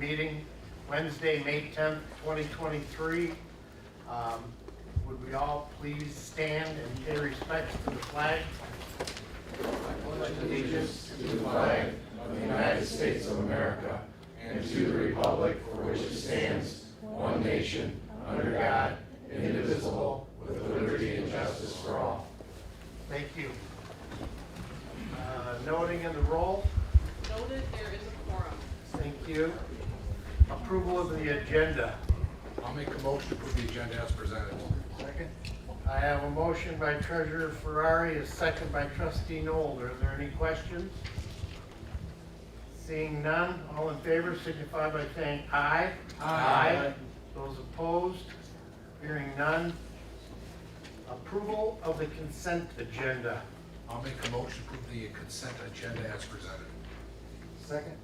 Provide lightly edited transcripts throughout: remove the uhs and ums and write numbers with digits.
meeting Wednesday, May 10th, 2023. Would we all please stand and pay respects to the flag? I pledge allegiance to the flag of the United States of America and to the republic for which it stands, one nation, under God, indivisible, with liberty and justice for all. Thank you. Noting in the roll. Noted, there is a quorum. Thank you. Approval of the agenda. I'll make a motion to approve the agenda as presented. Second. I have a motion by Treasurer Ferrari, a second by Trustee Nold. Are there any questions? Seeing none, all in favor signify by saying aye. Aye. Those opposed? Hearing none. Approval of the consent agenda. I'll make a motion to approve the consent agenda as presented. Second.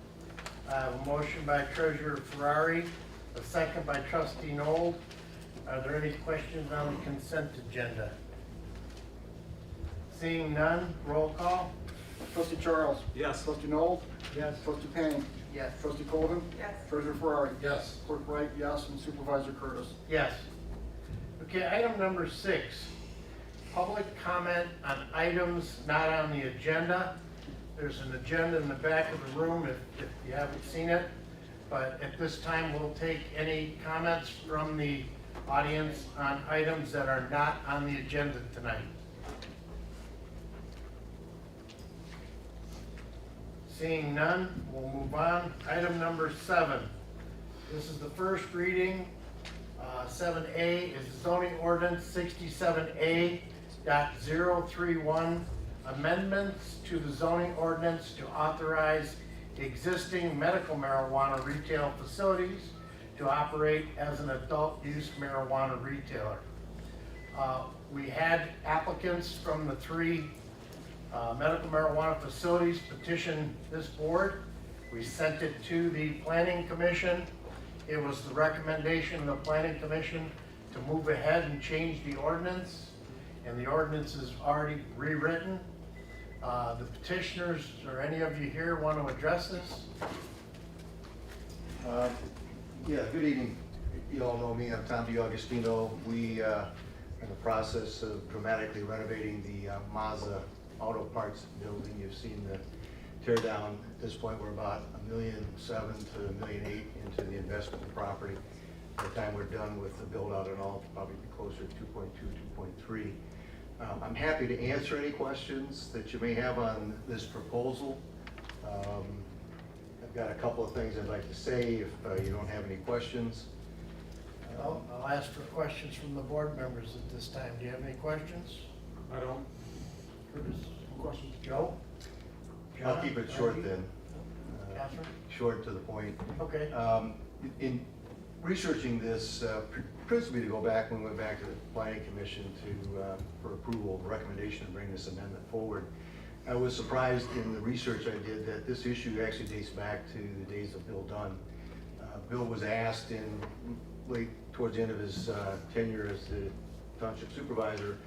I have a motion by Treasurer Ferrari, a second by Trustee Nold. Are there any questions on the consent agenda? Seeing none, roll call. Trustee Charles? Yes. Trustee Noel? Yes. Trustee Payne? Yes. Trustee Colvin? Yes. Treasurer Ferrari? Yes. Clerk Wright, yes, and Supervisor Curtis. Yes. Okay, item number 6, public comment on items not on the agenda. There's an agenda in the back of the room if you haven't seen it. But at this time, we'll take any comments from the audience on items that are not on the agenda tonight. Seeing none, we'll move on. Item number 7. This is the first reading. 7A is zoning ordinance 67A.031, amendments to the zoning ordinance to authorize existing medical marijuana retail facilities to operate as an adult use marijuana retailer. We had applicants from the 3 medical marijuana facilities petition this board. We sent it to the Planning Commission. It was the recommendation of the Planning Commission to move ahead and change the ordinance, and the ordinance is already rewritten. The petitioners or any of you here want to address this? Yeah, good evening. You all know me, I'm Tom DiAugustino. We are in the process of dramatically renovating the Mazda Auto Parts building. You've seen the tear down. At this point, we're about $1.7 million to $1.8 million into the investment in property. By the time we're done with the build out and all, it'll probably be closer to 2.2, 2.3. I'm happy to answer any questions that you may have on this proposal. I've got a couple of things I'd like to say if you don't have any questions. I'll ask for questions from the board members at this time. Do you have any questions? I don't. Curtis? Questions? Joe? I'll John? keep it short then. Catherine? Short to the point. Okay. In researching this, principally to go back when we went back to the Planning Commission for approval, recommendation to bring this amendment forward, I was surprised in the research I did that this issue actually dates back to the days of Bill Dunn. Bill was asked towards the end of his tenure as the Township Supervisor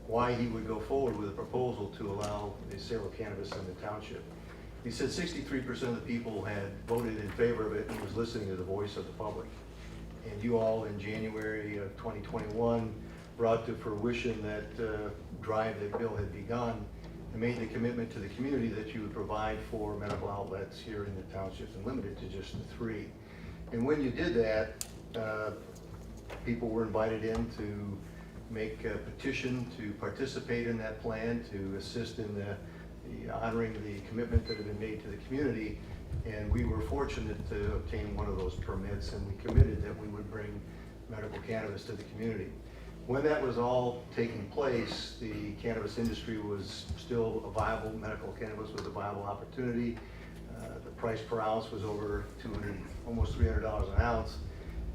why he would go forward with a proposal to allow the sale of cannabis in the township. He said 63% of the people had voted in favor of it and was listening to the voice of the public. And you all in January of 2021 brought to fruition that drive that Bill had begun and made the commitment to the community that you would provide for medical outlets here in the township and limited to just the 3. And when you did that, people were invited in to make a petition to participate in that plan, to assist in the honoring the commitment that had been made to the community. And we were fortunate to obtain one of those permits, and we committed that we would bring medical cannabis to the community. When that was all taking place, the cannabis industry was still a viable, medical cannabis was a viable opportunity. The price per ounce was over almost $300 an ounce.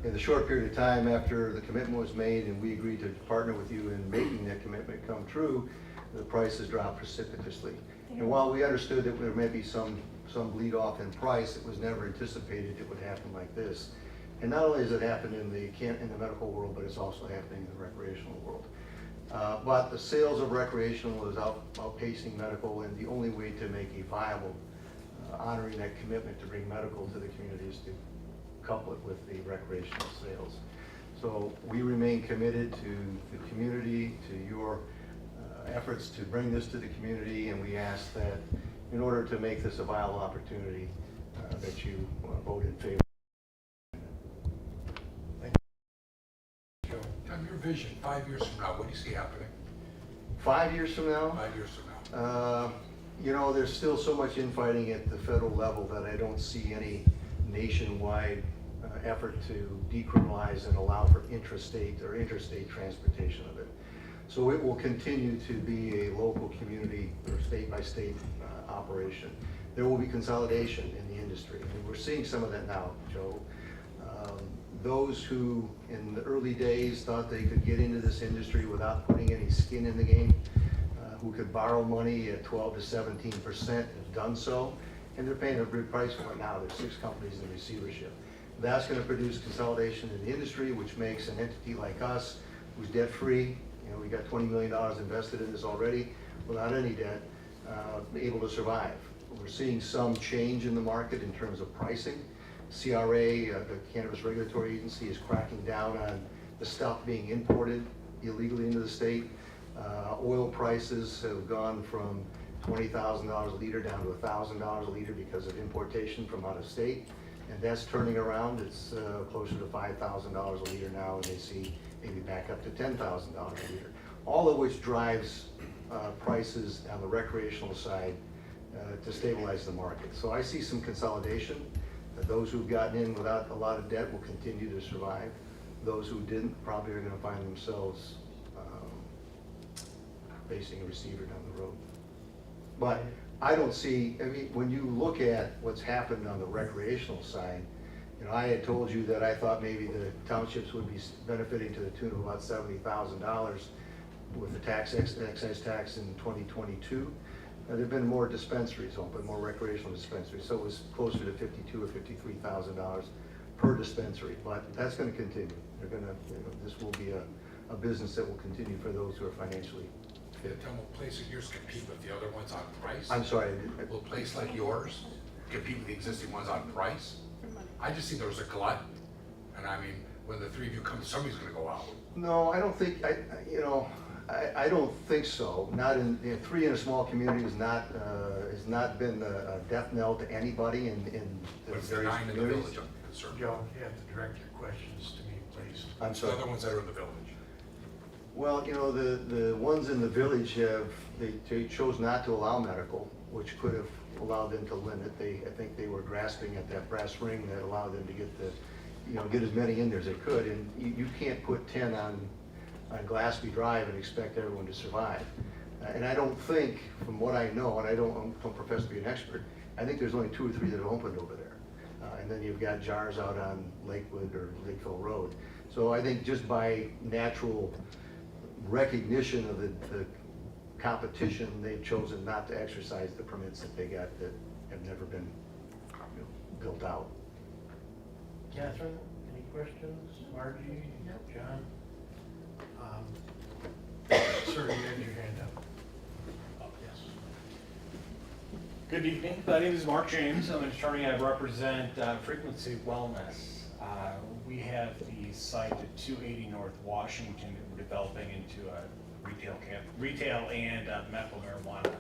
In the short period of time after the commitment was made and we agreed to partner with you in making that commitment come true, the prices dropped precipitously. And while we understood that there may be some bleed off in price, it was never anticipated it would happen like this. And not only has it happened in the medical world, but it's also happening in the recreational world. But the sales of recreational is outpacing medical, and the only way to make a viable, honoring that commitment to bring medical to the community is to couple it with the recreational sales. So we remain committed to the community, to your efforts to bring this to the community, and we ask that in order to make this a viable opportunity, that you vote in favor. Joe, Tom, your vision, 5 years from now, what do you see happening? 5 years from now? 5 years from now? You know, there's still so much infighting at the federal level that I don't see any nationwide effort to decriminalize and allow for intrastate or interstate transportation of it. So it will continue to be a local community or state by state operation. There will be consolidation in the industry, and we're seeing some of that now, Joe. Those who in the early days thought they could get into this industry without putting any skin in the game, who could borrow money at 12 to 17% have done so, and they're paying a big price for it now. There's 6 companies in receivership. That's going to produce consolidation in the industry, which makes an entity like us, who's debt-free, you know, we got $20 million invested in this already, without any debt, able to survive. We're seeing some change in the market in terms of pricing. CRA, the Cannabis Regulatory Agency, is cracking down on the stuff being imported illegally into the state. Oil prices have gone from $20,000 a liter down to $1,000 a liter because of importation from out of state. And that's turning around. It's closer to $5,000 a liter now, and they see maybe back up to $10,000 a liter. All of which drives prices on the recreational side to stabilize the market. So I see some consolidation. Those who've gotten in without a lot of debt will continue to survive. Those who didn't probably are going to find themselves facing a receiver down the road. But I don't see, I mean, when you look at what's happened on the recreational side, you know, I had told you that I thought maybe the townships would be benefiting to the tune of about $70,000 with the excise tax in 2022. There've been more dispensaries open, more recreational dispensaries, so it was closer to $52,000 or $53,000 per dispensary. But that's going to continue. They're going to, you know, this will be a business that will continue for those who are financially fit. Tell me, will places like yours compete with the other ones on price? I'm sorry. Will a place like yours compete with the existing ones on price? I just think there was a glut, and I mean, when the 3 of you come, somebody's going to go out. No, I don't think, I don't think so. Not in, 3 in a small community has not been a death knell to anybody in the But it's the various 9 in the communities. village I'm concerned. Joe, you have to direct your questions to me, please. I'm The sorry. other ones that are in the village. Well, you know, the ones in the village they chose not to allow medical, which could have allowed them to limit. I think they were grasping at that brass ring that allowed them to get as many in there as they could. And you can't put 10 on Glassby Drive and expect everyone to survive. And I don't think, from what I know, and I don't profess to be an expert, I think there's only 2 or 3 that have opened over there. And then you've got jars out on Lakewood or Lakeville Road. So I think just by natural recognition of the competition, they've chosen not to exercise the permits that they got that have never been built out. Catherine, any questions? Margie? John? Sir, you had your hand up. Oh, yes. Good evening. My name is Mark James. I'm an attorney. I represent Frequency Wellness. We have the site at 280 North Washington that we're developing into a retail and medical marijuana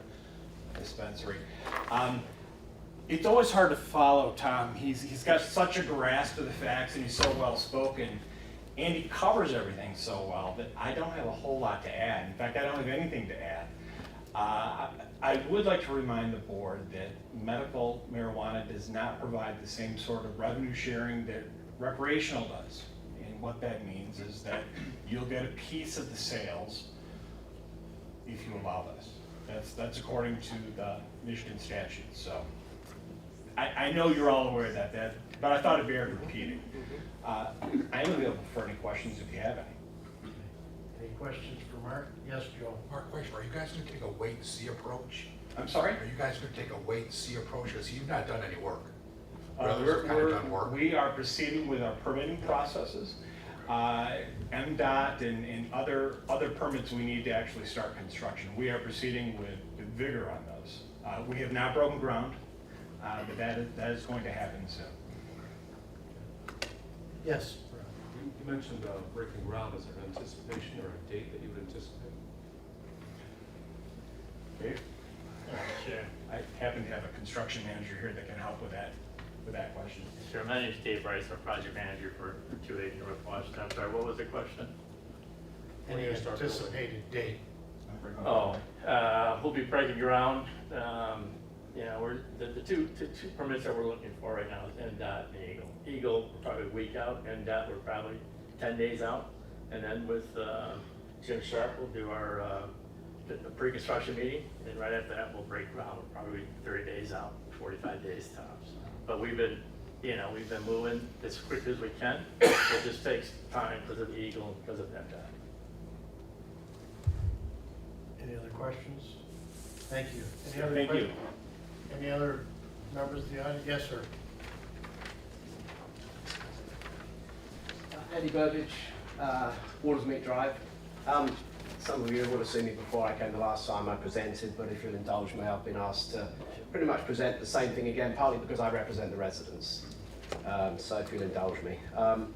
dispensary. It's always hard to follow Tom. He's got such a grasp of the facts, and he's so well spoken, and he covers everything so well that I don't have a whole lot to add. In fact, I don't have anything to add. I would like to remind the board that medical marijuana does not provide the same sort of revenue sharing that recreational does. And what that means is that you'll get a piece of the sales if you allow this. That's according to the Michigan statute. So I know you're all aware of that, but I thought it'd bear repeating. I am available for any questions if you have any. Any questions for Mark? Yes, Joe? Mark, question, are you guys going to take a wait and see approach? I'm sorry? Are you guys going to take a wait and see approach? Because you've not done any work. Others have kind of done work. We are proceeding with our permitting processes. MDOT and other permits we need to actually start construction. We are proceeding with vigor on those. We have not broken ground, but that is going to happen soon. Yes. You mentioned breaking ground. Is there an anticipation or a date that you would anticipate? Dave? Sure. I happen to have a construction manager here that can help with that question. Sure, my name is Dave Rice, I'm project manager for 280 North Washington. I'm sorry, what was the question? Any When do you start building? anticipated date? Oh, we'll be breaking ground. You know, the two permits that we're looking for right now is NDOT and Eagle. Eagle, we're probably a week out, NDOT, we're probably 10 days out. And then with Jim Sharp, we'll do our the pre-construction meeting, and right after that, we'll break ground. We're probably 30 days out, 45 days tops. But we've been moving as quick as we can. It just takes time because of the Eagle and because of NDOT. Any other questions? Thank you. Any other Thank you. questions? Any other members of the audience? Yes, sir. Eddie Burbage, Watersmeet Drive. Some of you would have seen me before I came the last time I presented, but if you'll indulge me, I've been asked to pretty much present the same thing again, partly because I represent the residents. So if you'll indulge me. I'm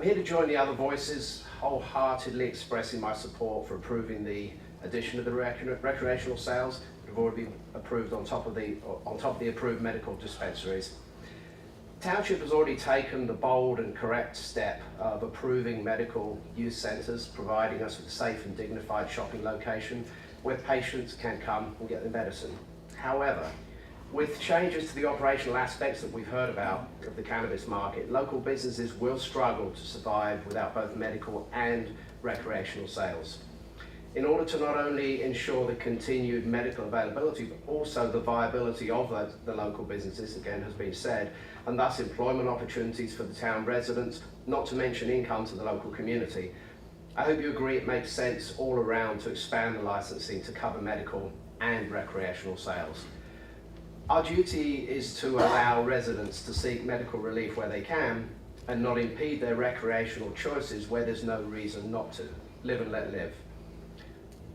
here to join the other voices, wholeheartedly expressing my support for approving the addition of the recreational sales that have already been approved on top of the approved medical dispensaries. Township has already taken the bold and correct step of approving medical use centres, providing us with a safe and dignified shopping location where patients can come and get their medicine. However, with changes to the operational aspects that we've heard about of the cannabis market, local businesses will struggle to survive without both medical and recreational sales. In order to not only ensure the continued medical availability, but also the viability of the local businesses, again has been said, and thus employment opportunities for the town residents, not to mention income to the local community. I hope you agree it makes sense all around to expand the licensing to cover medical and recreational sales. Our duty is to allow residents to seek medical relief where they can and not impede their recreational choices where there's no reason not to. Live and let live.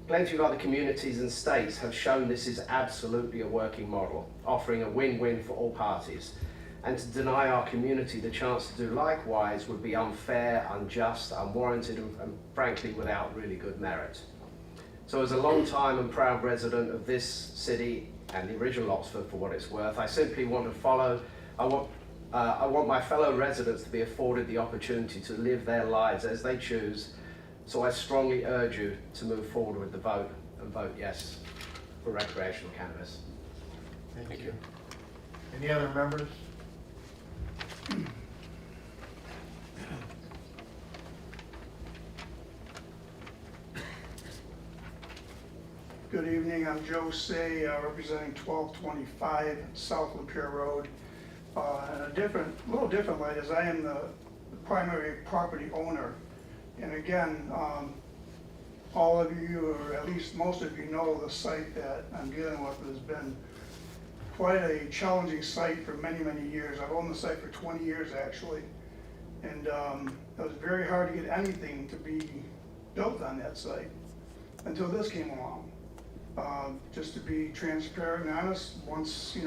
Plenty of other communities and states have shown this is absolutely a working model, offering a win-win for all parties. And to deny our community the chance to do likewise would be unfair, unjust, unwarranted, and frankly, without really good merit. So as a long-time and proud resident of this city and the original Oxford for what it's worth, I simply want to I want my fellow residents to be afforded the opportunity to live their lives as they choose. So I strongly urge you to move forward with the vote and vote yes for recreational cannabis. Thank you. Any other members? Good evening, I'm Joe Say, representing 1225 South Lapeer Road. In a little different light, as I am the primary property owner. And again, all of you, or at least most of you, know the site that I'm dealing with has been quite a challenging site for many, many years. I've owned the site for 20 years actually. And it was very hard to get anything to be built on that site until this came along. Just to be transparent and honest, once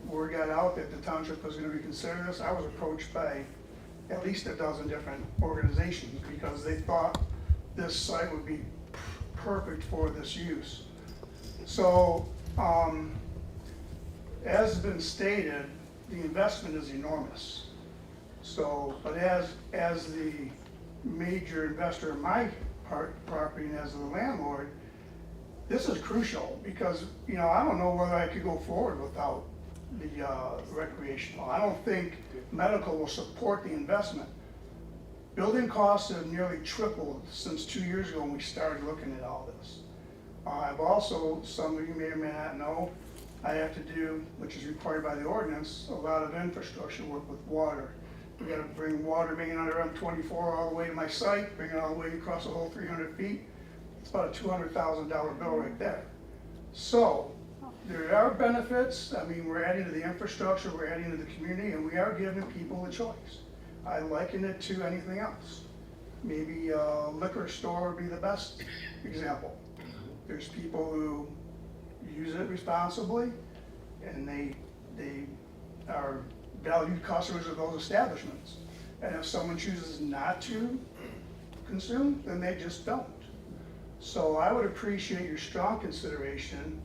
word got out that the township was going to be considering this, I was approached by at least a dozen different organizations because they thought this site would be perfect for this use. So, as has been stated, the investment is enormous. So, but as the major investor in my property and as the landlord, this is crucial because, I don't know whether I could go forward without the recreational. I don't think medical will support the investment. Building costs have nearly tripled since 2 years ago when we started looking at all this. I've also, some of you may or may not know, I have to do, which is required by the ordinance, a lot of infrastructure work with water. We got to bring water main under M24 all the way to my site, bring it all the way across the whole 300 feet. It's about a $200,000 bill right there. So there are benefits. I mean, we're adding to the infrastructure, we're adding to the community, and we are giving people a choice. I liken it to anything else. Maybe a liquor store would be the best example. There's people who use it responsibly, and they are valued customers of those establishments. And if someone chooses not to consume, then they just don't. So I would appreciate your strong consideration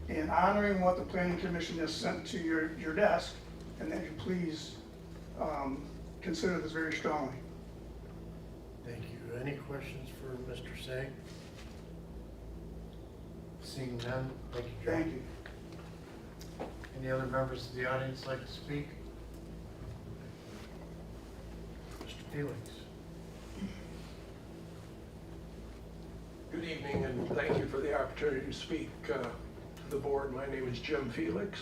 in honoring what the planning commission has sent to your desk, and that you please consider this very strongly. Thank you. Any questions for Mr. Sag? Seeing none, thank you, Joe. Thank you. Any other members of the audience like to speak? Mr. Felix? Good evening, and thank you for the opportunity to speak to the board. My name is Jim Felix.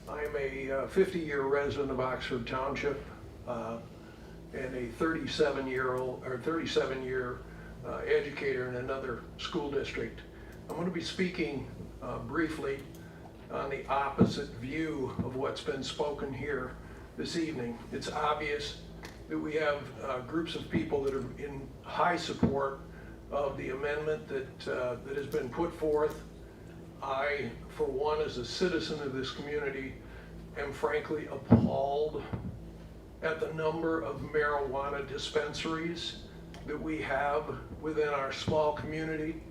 I'm a 50-year resident of Oxford Township and a 37-year educator in another school district. I'm going to be speaking briefly on the opposite view of what's been spoken here this evening. It's obvious that we have groups of people that are in high support of the amendment that has been put forth. I, for one, as a citizen of this community, am frankly appalled at the number of marijuana dispensaries that we have within our small community.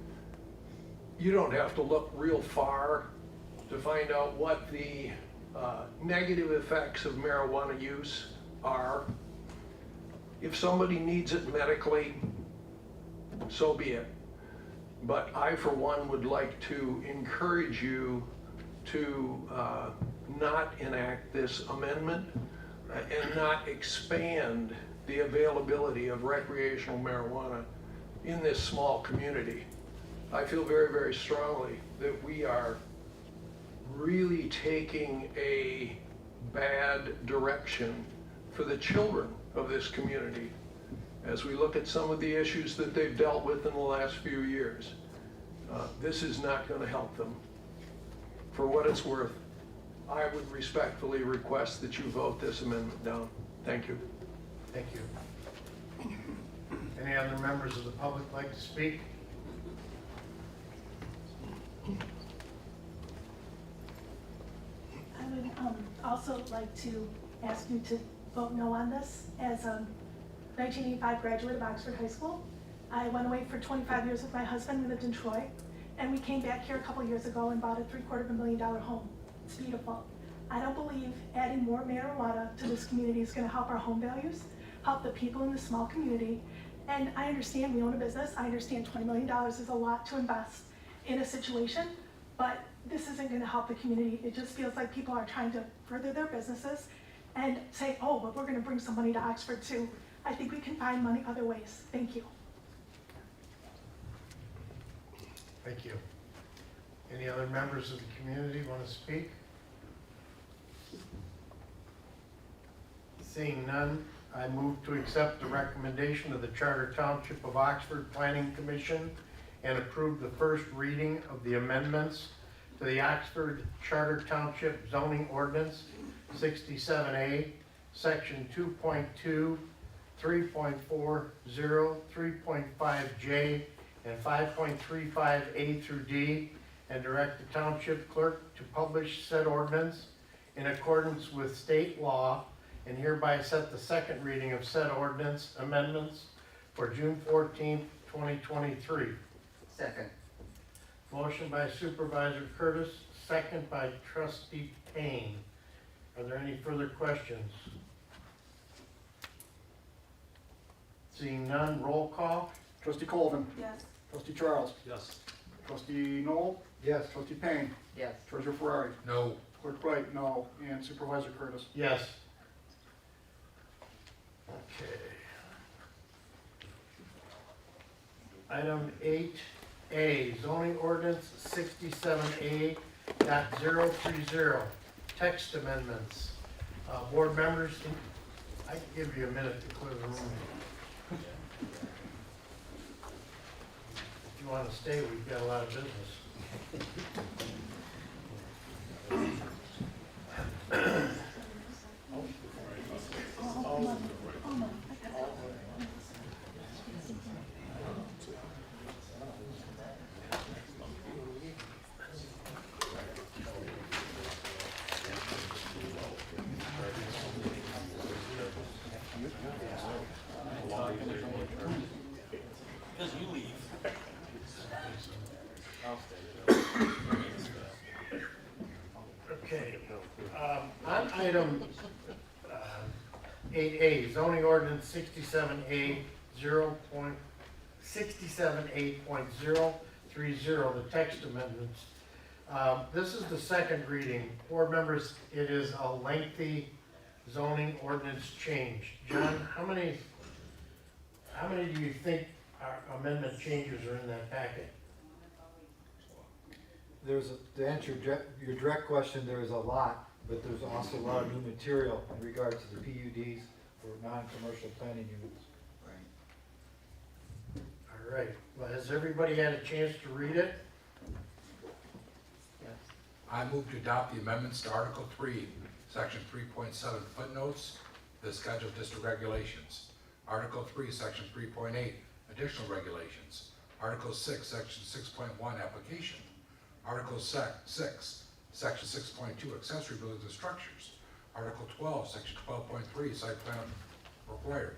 You don't have to look real far to find out what the negative effects of marijuana use are. If somebody needs it medically, so be it. But I, for one, would like to encourage you to not enact this amendment and not expand the availability of recreational marijuana in this small community. I feel very, very strongly that we are really taking a bad direction for the children of this community as we look at some of the issues that they've dealt with in the last few years. This is not going to help them. For what it's worth, I would respectfully request that you vote this amendment down. Thank you. Thank you. Any other members of the public like to speak? I would also like to ask you to vote no on this. As a 1985 graduate of Oxford High School, I went away for 25 years with my husband. We lived in Troy, and we came back here a couple years ago and bought a $750,000 home. It's beautiful. I don't believe adding more marijuana to this community is going to help our home values, help the people in the small community. And I understand we own a business. I understand $20 million is a lot to invest in a situation, but this isn't going to help the community. It just feels like people are trying to further their businesses and say, oh, but we're going to bring some money to Oxford too. I think we can find money other ways. Thank you. Thank you. Any other members of the community want to speak? Seeing none, I move to accept the recommendation of the Charter Township of Oxford Planning Commission and approve the first reading of the amendments to the Oxford Charter Township zoning ordinance 67A, section 2.2, 3.40, 3.5J, and 5.35A through D, and direct the township clerk to publish said ordinance in accordance with state law, and hereby set the second reading of said ordinance amendments for June 14th, 2023. Second. Motion by Supervisor Curtis, second by Trustee Payne. Are there any further questions? Seeing none, roll call. Trustee Colvin. Yes. Trustee Charles. Yes. Trustee Noel. Yes. Trustee Payne. Yes. Treasurer Ferrari. No. Clerk Wright, no. And Supervisor Curtis. Yes. Okay. Item 8A, zoning ordinance 67A.030, text amendments. Board members, I can give you a minute to clear the room. If you want to stay, we've got a lot of business. Item 8A, zoning ordinance 67A 67A.030, the text amendments. This is the second reading. Board members, it is a lengthy zoning ordinance change. John, how many do you think are amendment changes are in that packet? To answer your direct question, there is a lot, but there's also a lot of new material in regards to the PUDs for non-commercial planning units. All right, well, has everybody had a chance to read it? I move to adopt the amendments to Article 3, Section 3.7 footnotes, the schedule of district regulations. Article 3, Section 3.8, additional regulations. Article 6, Section 6.1, application. Article 6, Section 6.2, accessory buildings and structures. Article 12, Section 12.3, site plan required.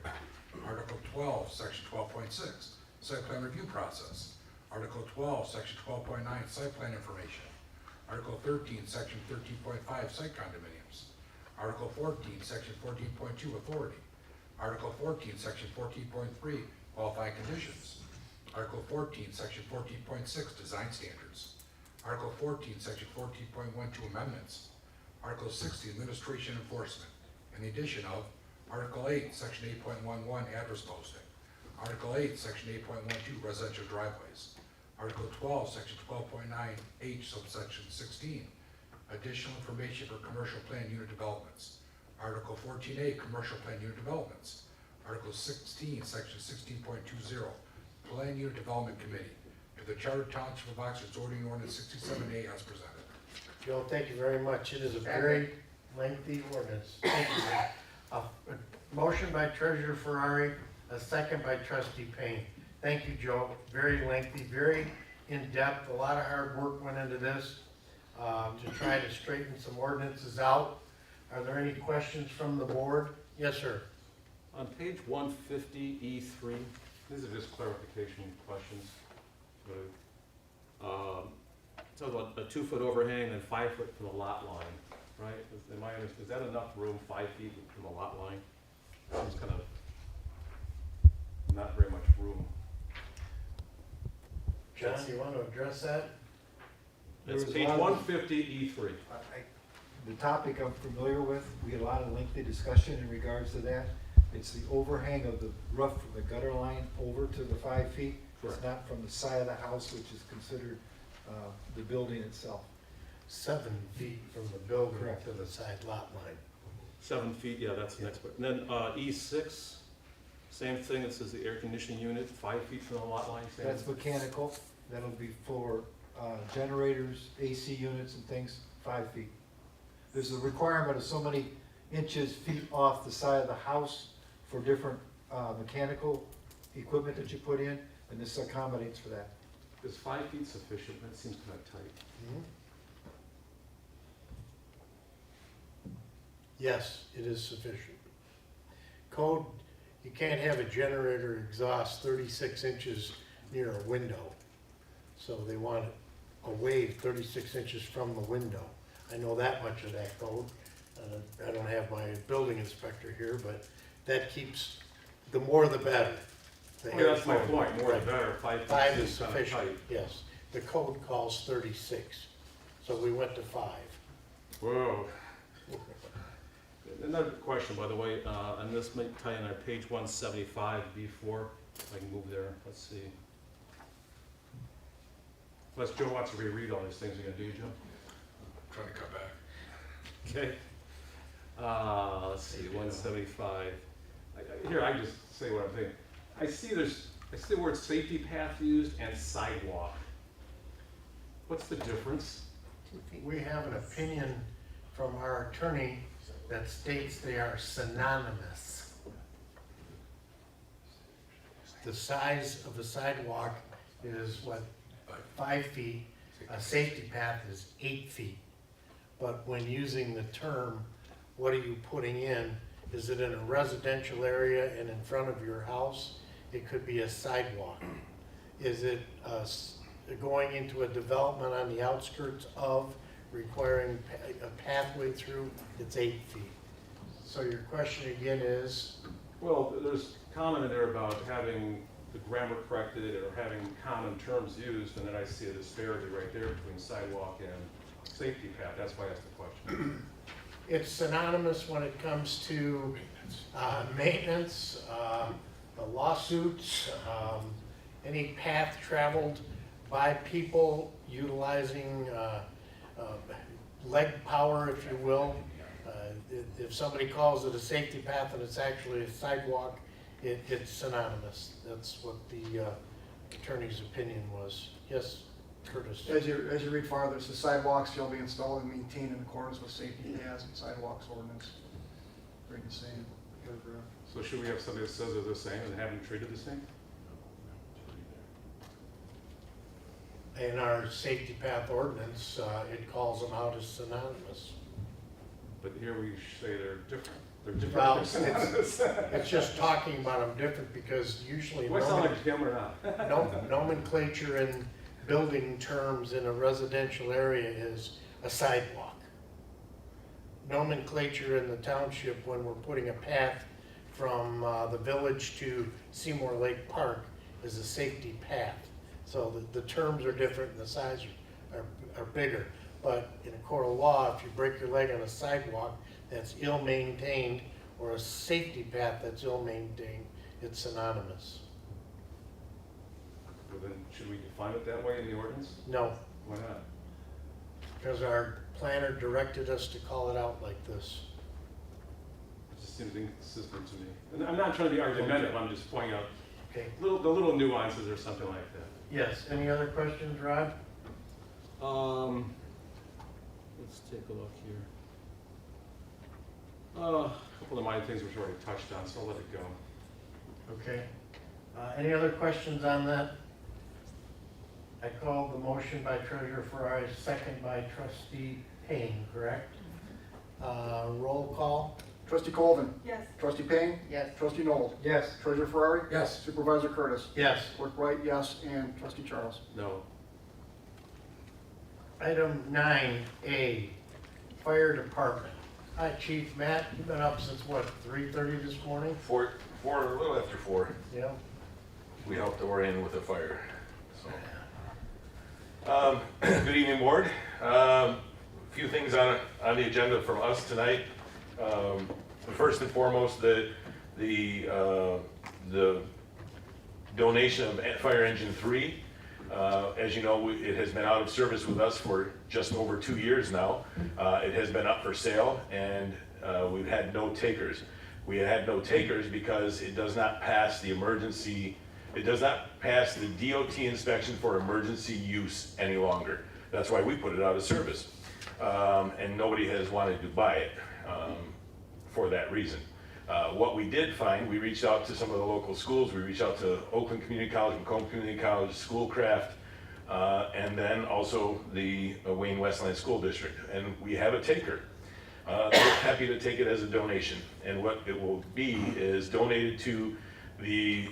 Article 12, Section 12.6, site plan review process. Article 12, Section 12.9, site plan information. Article 13, Section 13.5, site condominiums. Article 14, Section 14.2, authority. Article 14, Section 14.3, qualifying conditions. Article 14, Section 14.6, design standards. Article 14, Section 14.12, amendments. Article 16, administration enforcement. In the addition of Article 8, Section 8.11, address posting. Article 8, Section 8.12, residential driveways. Article 12, Section 12.9H, subsection 16, additional information for commercial plan unit developments. Article 14A, commercial plan unit developments. Article 16, Section 16.20, plan unit development committee. To the Charter Township of Oxford zoning ordinance 67A as presented. Joe, thank you very much. It is a very lengthy ordinance. Thank you. A motion by Treasurer Ferrari, a second by Trustee Payne. Thank you, Joe. Very lengthy, very in-depth. A lot of hard work went into this to try to straighten some ordinances out. Are there any questions from the board? Yes, sir. On page 150E3, these are just clarification questions. It talks about a 2-foot overhang and 5 foot from the lot line, right? Is that enough room, 5 feet from the lot line? Seems kind of not very much room. John, you want to address that? It's There was page a lot of- 150E3. The topic I'm familiar with, we had a lot of lengthy discussion in regards to that. It's the overhang of the roof from the gutter line over to the 5 feet. It's Correct. not from the side of the house, which is considered the building itself. 7 feet from the building Correct. to the side lot line. 7 feet, yeah, that's the next one. And then E6, same thing, it says the air conditioning unit, 5 feet from the lot line. same. That's mechanical. That'll be for generators, AC units and things, 5 feet. There's a requirement of so many feet off the side of the house for different mechanical equipment that you put in, and this accommodates for that. Is 5 feet sufficient? That seems kind of tight. Yes, it is sufficient. Code, you can't have a generator exhaust 36 inches near a window. So they want it away 36 inches from the window. I know that much of that code. I don't have my building inspector here, but that keeps, the more the better. The Well, that's my air flow. point, more the Right. better. 5 feet 5 is seems kind of sufficient, tight. yes. The code calls 36, so we went to 5. Whoa. Another question, by the way, and this might tie in on page 175, B4. If I can move there, let's see. Unless Joe wants to reread all these things, you gonna do, Joe? Trying to cut back. Okay. Let's see, 175. Here, I just say what I'm thinking. I see the word safety path used and sidewalk. What's the difference? We have an opinion from our attorney that states they are synonymous. The size of the sidewalk is what, 5 feet, a safety path is 8 feet. But when using the term, what are you putting in? Is it in a residential area and in front of your house? It could be a sidewalk. Is it going into a development on the outskirts of requiring a pathway through, it's 8 feet. So your question again is, Well, there's comment in there about having the grammar corrected or having common terms used, and then I see a disparity right there between sidewalk and safety path. That's why I asked the question. it's synonymous when it comes to maintenance, the lawsuits, any path traveled by people utilizing leg power, if you will. If somebody calls it a safety path and it's actually a sidewalk, it's synonymous. That's what the attorney's opinion was. Yes, Curtis? As you read farther, it says sidewalks shall be installed and maintained in accordance with safety paths and sidewalks ordinance. Read the same paragraph. So should we have somebody that says they're the same and have them treated the same? In our safety path ordinance, it calls them out as synonymous. But here we say they're different. They're different. Well, They're synonymous. it's just talking about them different because usually Do I sound like him or not? nomenclature in building terms in a residential area is a sidewalk. Nomenclature in the township when we're putting a path from the village to Seymour Lake Park is a safety path. So the terms are different and the size are bigger. But in a court of law, if you break your leg on a sidewalk that's ill-maintained or a safety path that's ill-maintained, it's synonymous. Well, then should we define it that way in the ordinance? No, Why not? because our planner directed us to call it out like this. It just seems inconsistent to me. And I'm not trying to be argumentative, I'm just pointing out Okay. the little nuances or something like that. Yes, any other questions, Rod? Let's take a look here. A couple of minor things which we already touched on, so I'll let it go. Okay. Any other questions on that? I called the motion by Treasurer Ferrari, second by Trustee Payne, correct? Roll call? Trustee Colvin. Yes. Trustee Payne. Yes. Trustee Noel. Yes. Treasurer Ferrari. Yes. Supervisor Curtis. Yes. Clerk Wright, yes, and Trustee Charles. No. Item 9A, Fire Department. Hi, Chief Matt, you've been up since what, 3:30 this morning? Four, a little after 4, Yeah. we helped orient with a fire, so. Good evening, Board. A few things on the agenda from us tonight. First and foremost, the donation of Fire Engine 3. As you know, it has been out of service with us for just over 2 years now. It has been up for sale, and we've had no takers. We had no takers because it does not pass the emergency, it does not pass the DOT inspection for emergency use any longer. That's why we put it out of service. And nobody has wanted to buy it for that reason. What we did find, we reached out to some of the local schools. We reached out to Oakland Community College, Macomb Community College, Schoolcraft, and then also the Wayne Westland School District. And we have a taker. We're happy to take it as a donation. And what it will be is donated to the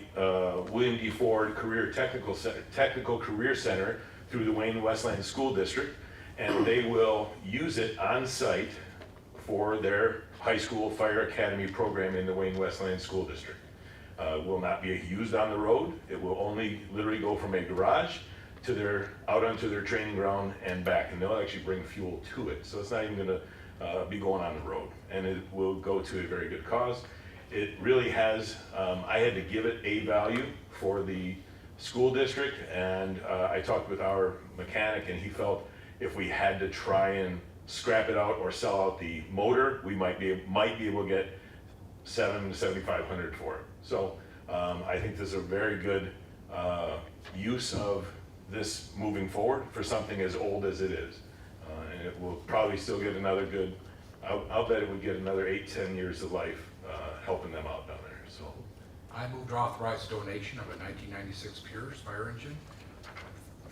William D. Ford Technical Career Center through the Wayne Westland School District. And they will use it on site for their high school fire academy program in the Wayne Westland School District. Will not be used on the road. It will only literally go from a garage to out onto their training ground and back, and they'll actually bring fuel to it. So it's not even gonna be going on the road, and it will go to a very good cause. It really has, I had to give it a value for the school district, and I talked with our mechanic, and he felt if we had to try and scrap it out or sell out the motor, we might be able to get $700 to $7,500 for it. So I think this is a very good use of this moving forward for something as old as it is. And it will probably still get another good, I'll bet it would get another 8-10 years of life helping them out down there. So I move to authorize donation of a 1996 Pierce fire engine,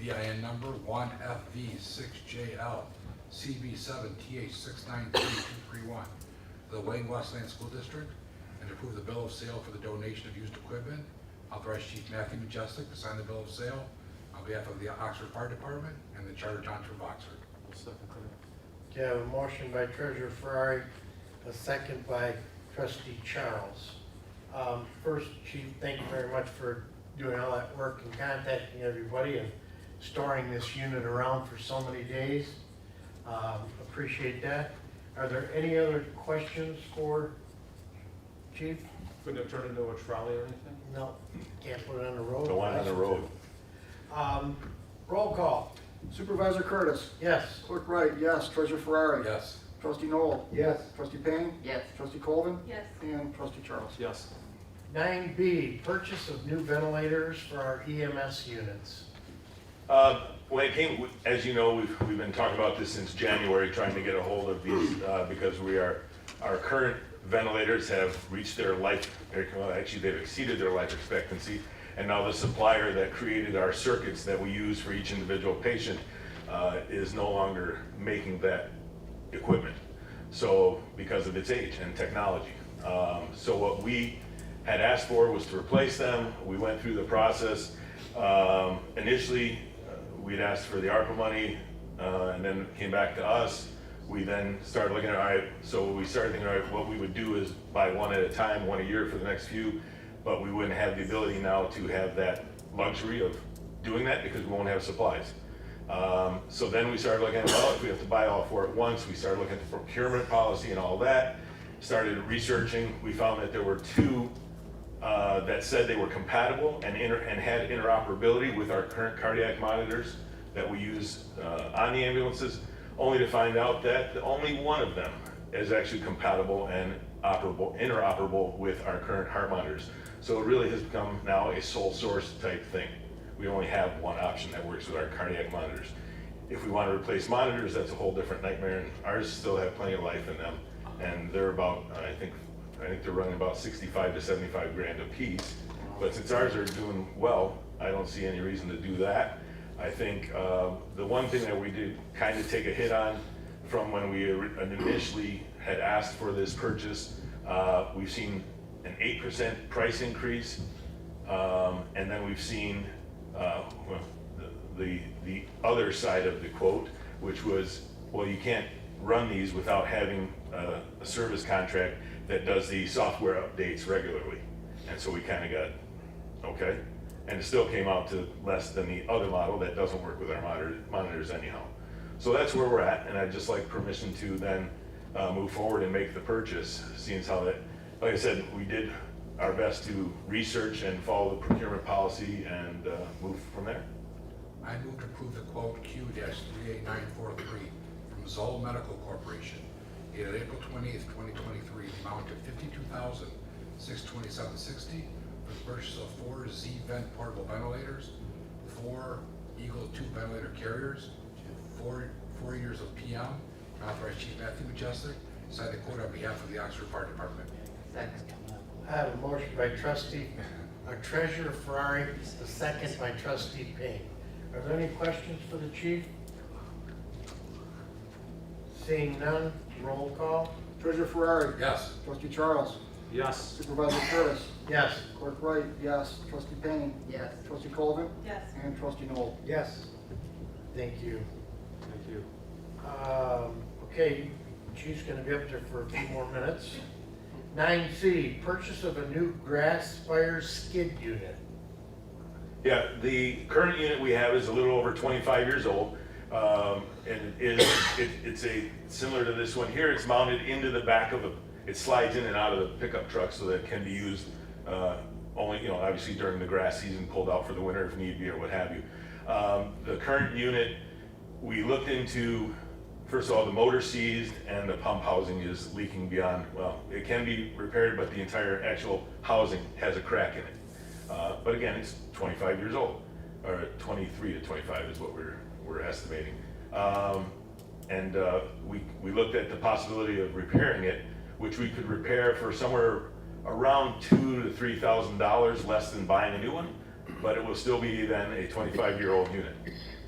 VIN number 1FV6JL CB7TH693231 to the Wayne Westland School District, and to approve the bill of sale for the donation of used equipment. Authorize Chief Matthew Majestic to sign the bill of sale on behalf of the Oxford Fire Department and the Charter Township of Oxford. I'll second that. Okay, I have a motion by Treasurer Ferrari, a second by Trustee Charles. First, Chief, thank you very much for doing all that work and contacting everybody and storing this unit around for so many days. Appreciate that. Are there any other questions for Chief? Couldn't have turned into a trolley or anything? No, can't put it on the road. The one on the road. Roll call. Supervisor Curtis. Yes. Clerk Wright, yes. Treasurer Ferrari. Yes. Trustee Noel. Yes. Trustee Payne. Yes. Trustee Colvin. Yes. And Trustee Charles. Yes. 9B, purchase of new ventilators for our EMS units. When it came, as you know, we've been talking about this since January, trying to get a hold of these because our current ventilators have reached their life, well, actually they've exceeded their life expectancy, and now the supplier that created our circuits that we use for each individual patient is no longer making that equipment. So, because of its age and technology. So what we had asked for was to replace them. We went through the process. Initially, we'd asked for the ARPA money, and then it came back to us. We then started looking at, all right, so we started thinking, all right, what we would do is buy one at a time, one a year for the next few, but we wouldn't have the ability now to have that luxury of doing that because we won't have supplies. So then we started looking at, well, if we have to buy all four at once, we started looking at the procurement policy and all that, started researching. We found that there were two that said they were compatible and had interoperability with our current cardiac monitors that we use on the ambulances, only to find out that only one of them is actually compatible and interoperable with our current heart monitors. So it really has become now a sole source type thing. We only have one option that works with our cardiac monitors. If we want to replace monitors, that's a whole different nightmare, and ours still have plenty of life in them. And they're about, I think they're running about 65 to 75 grand a piece. But since ours are doing well, I don't see any reason to do that. I think the one thing that we did kind of take a hit on from when we initially had asked for this purchase, we've seen an 8% price increase, and then we've seen the other side of the quote, which was, well, you can't run these without having a service contract that does the software updates regularly. And so we kind of got, okay. And it still came out to less than the other model that doesn't work with our monitors anyhow. So that's where we're at, and I'd just like permission to then move forward and make the purchase, seeing as how that, like I said, we did our best to research and follow the procurement policy and move from there. I move to approve the quote Q-38943 from Zoll Medical Corporation, dated April 28th, 2023, the amount of $52,627.60 for the purchase of 4 Z-Vent portable ventilators, 4 Eagle 2 ventilator carriers, 4 years of PM, authorized Chief Matthew Majestic, sign the quote on behalf of the Oxford Fire Department. I have a motion by Treasurer Ferrari, a second by Trustee Payne. Are there any questions for the Chief? Seeing none, roll call. Treasurer Ferrari. Yes. Trustee Charles. Yes. Supervisor Curtis. Yes. Clerk Wright, yes. Trustee Payne. Yes. Trustee Colvin. Yes. And Trustee Noel. Yes. Thank you. Thank you. Okay, Chief's gonna be up there for a few more minutes. 9C, purchase of a new grass fire skid unit. Yeah, the current unit we have is a little over 25 years old. And it's similar to this one here. It's mounted into the back of it slides in and out of the pickup truck so that it can be used only, obviously during the grass season, pulled out for the winter if need be or what have you. The current unit, we looked into, first of all, the motor seized and the pump housing is leaking beyond, well, it can be repaired, but the entire actual housing has a crack in it. But again, it's 25 years old, or 23 to 25 is what we're estimating. And we looked at the possibility of repairing it, which we could repair for somewhere around $2,000 to $3,000 less than buying a new one, but it will still be then a 25-year-old unit.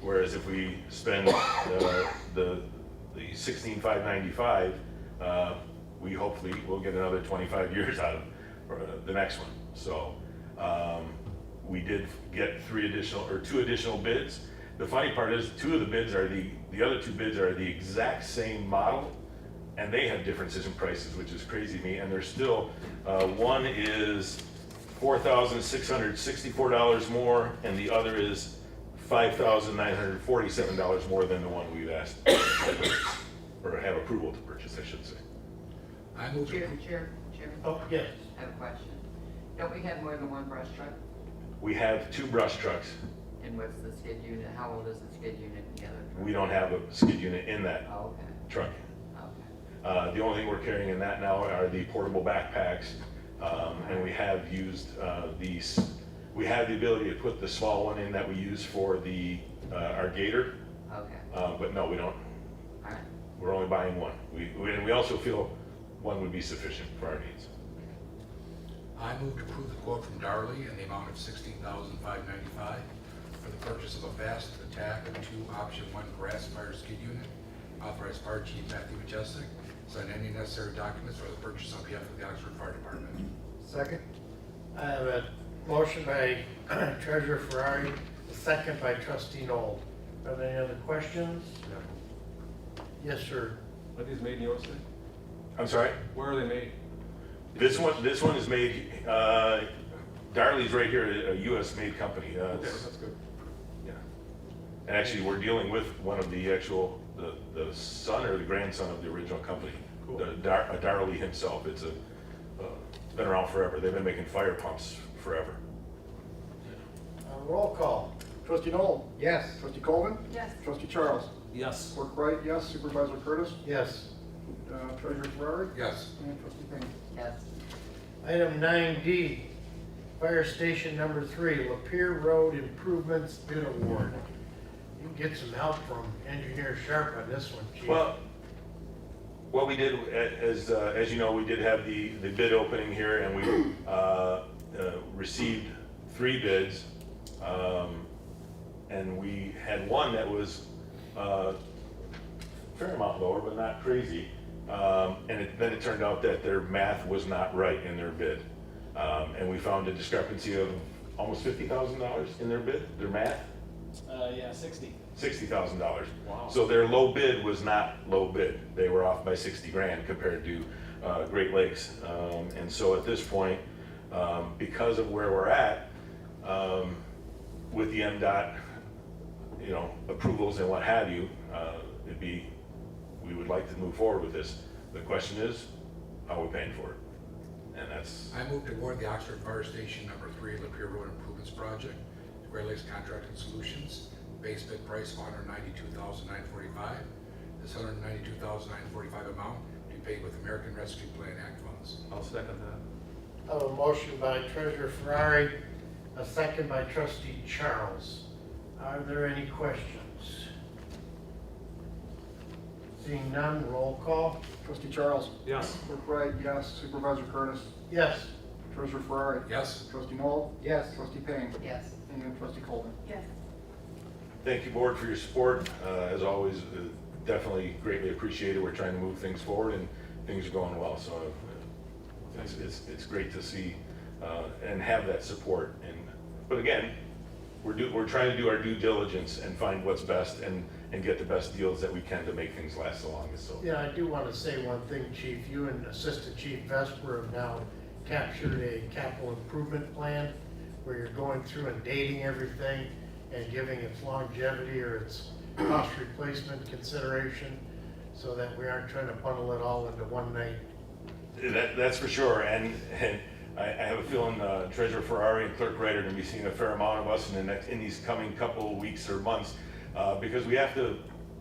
Whereas if we spend the $16,595, we hopefully will get another 25 years out of the next one. So we did get 2 additional bids. the funny part is, two of the bids are the other two bids are the exact same model, and they have differences in prices, which is crazy to me, and they're still, one is $4,664 more, and the other is $5,947 more than the one we've asked to purchase, or have approval to purchase, I should say. I move to approve. Chairman, Oh, yes. I have a question. Don't we have more than one brush truck? We have two brush trucks. And what's the skid unit? How old is the skid unit in the other truck? We don't have a skid unit in that Oh, okay, truck. okay. The only thing we're carrying in that now are the portable backpacks, and we have used these. We have the ability to put the small one in that we use for our gator, Okay, but no, we don't. all right. We're only buying one. And we also feel one would be sufficient for our needs. I move to approve the quote from Darley in the amount of $16,595 for the purchase of a Fast Attack 2 Option 1 grass fire skid unit. Authorized Fire Chief Matthew Majestic, sign any necessary documents for the purchase on behalf of the Oxford Fire Department. Second? I have a motion by Treasurer Ferrari, a second by Trustee Noel. Are there any other questions? Yes, sir. Are these made in the USA? I'm sorry? Where are they made? This one is made, Darley's right here, a US-made company. Okay, that's good. Yeah. And actually, we're dealing with one of the actual, the son or the grandson of the original company. Cool. Darley himself. It's been around forever. They've been making fire pumps forever. Roll call. Trustee Noel? Yes. Trustee Colvin? Yes. Trustee Charles? Yes. Clerk Wright, yes. Supervisor Curtis? Yes. Treasurer Ferrari? Yes. And Trustee Payne? Yes. Item 9D, Fire Station Number 3, Lapeer Road Improvements Bid Award. You can get some help from Engineer Sharp on this one, Chief. Well, what we did, as you know, we did have the bid opening here, and we received 3 bids. And we had one that was a fair amount lower, but not crazy. And then it turned out that their math was not right in their bid. And we found a discrepancy of almost $50,000 in their bid, their math. Yeah, 60. $60,000. Wow. So their low bid was not low bid. They were off by 60 grand compared to Great Lakes. And so at this point, because of where we're at, with the MDOT, approvals and what have you, we would like to move forward with this. The question is, how are we paying for it? And that's, I move to award the Oxford Fire Station Number 3 Lapeer Road Improvements Project to Great Lakes Contracting Solutions. Base bid price of $192,945. This $192,945 amount to be paid with American Rescue Plan Act funds. I'll second that. I have a motion by Treasurer Ferrari, a second by Trustee Charles. Are there any questions? Seeing none, roll call. Trustee Charles? Yes. Clerk Wright, yes. Supervisor Curtis? Yes. Treasurer Ferrari? Yes. Trustee Noel? Yes. Trustee Payne? Yes. And Trustee Colvin? Yes. thank you, board, for your support. As always, definitely greatly appreciated. We're trying to move things forward, and things are going well. So it's great to see and have that support. But again, we're trying to do our due diligence and find what's best and get the best deals that we can to make things last the longest. So Yeah, I do want to say one thing, Chief. You and Assistant Chief Vesper have now captured a capital improvement plan where you're going through and dating everything and giving its longevity or its cost replacement consideration so that we aren't trying to bundle it all into one night. that's for sure. And I have a feeling Treasurer Ferrari and Clerk Wright are going to be seeing a fair amount of us in these coming couple of weeks or months, because we have to,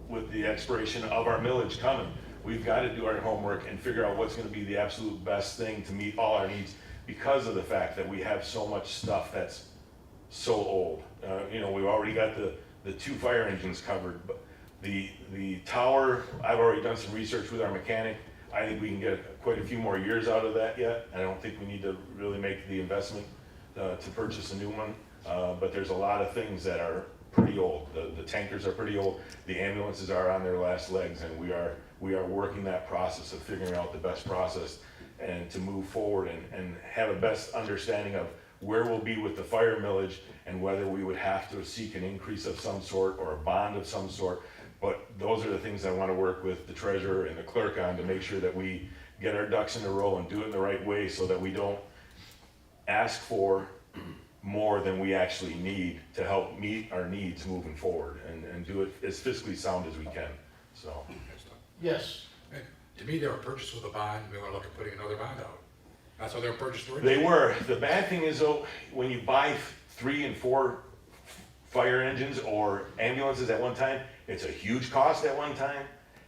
with the expiration of our millage coming, we've got to do our homework and figure out what's going to be the absolute best thing to meet all our needs, because of the fact that we have so much stuff that's so old. We've already got the 2 fire engines covered, but the tower, I've already done some research with our mechanic. I think we can get quite a few more years out of that yet. I don't think we need to really make the investment to purchase a new one. But there's a lot of things that are pretty old. The tankers are pretty old. The ambulances are on their last legs, and we are working that process of figuring out the best process and to move forward and have a best understanding of where we'll be with the fire millage and whether we would have to seek an increase of some sort or a bond of some sort. But those are the things I want to work with the treasurer and the clerk on to make sure that we get our ducks in a row and do it in the right way so that we don't ask for more than we actually need to help meet our needs moving forward and do it as fiscally sound as we can, so. Yes. And to me, they were purchased with a bond, we want to look at putting another bond out. That's how they were purchased originally. They were. The bad thing is though, when you buy 3 and 4 fire engines or ambulances at one time, it's a huge cost at one time,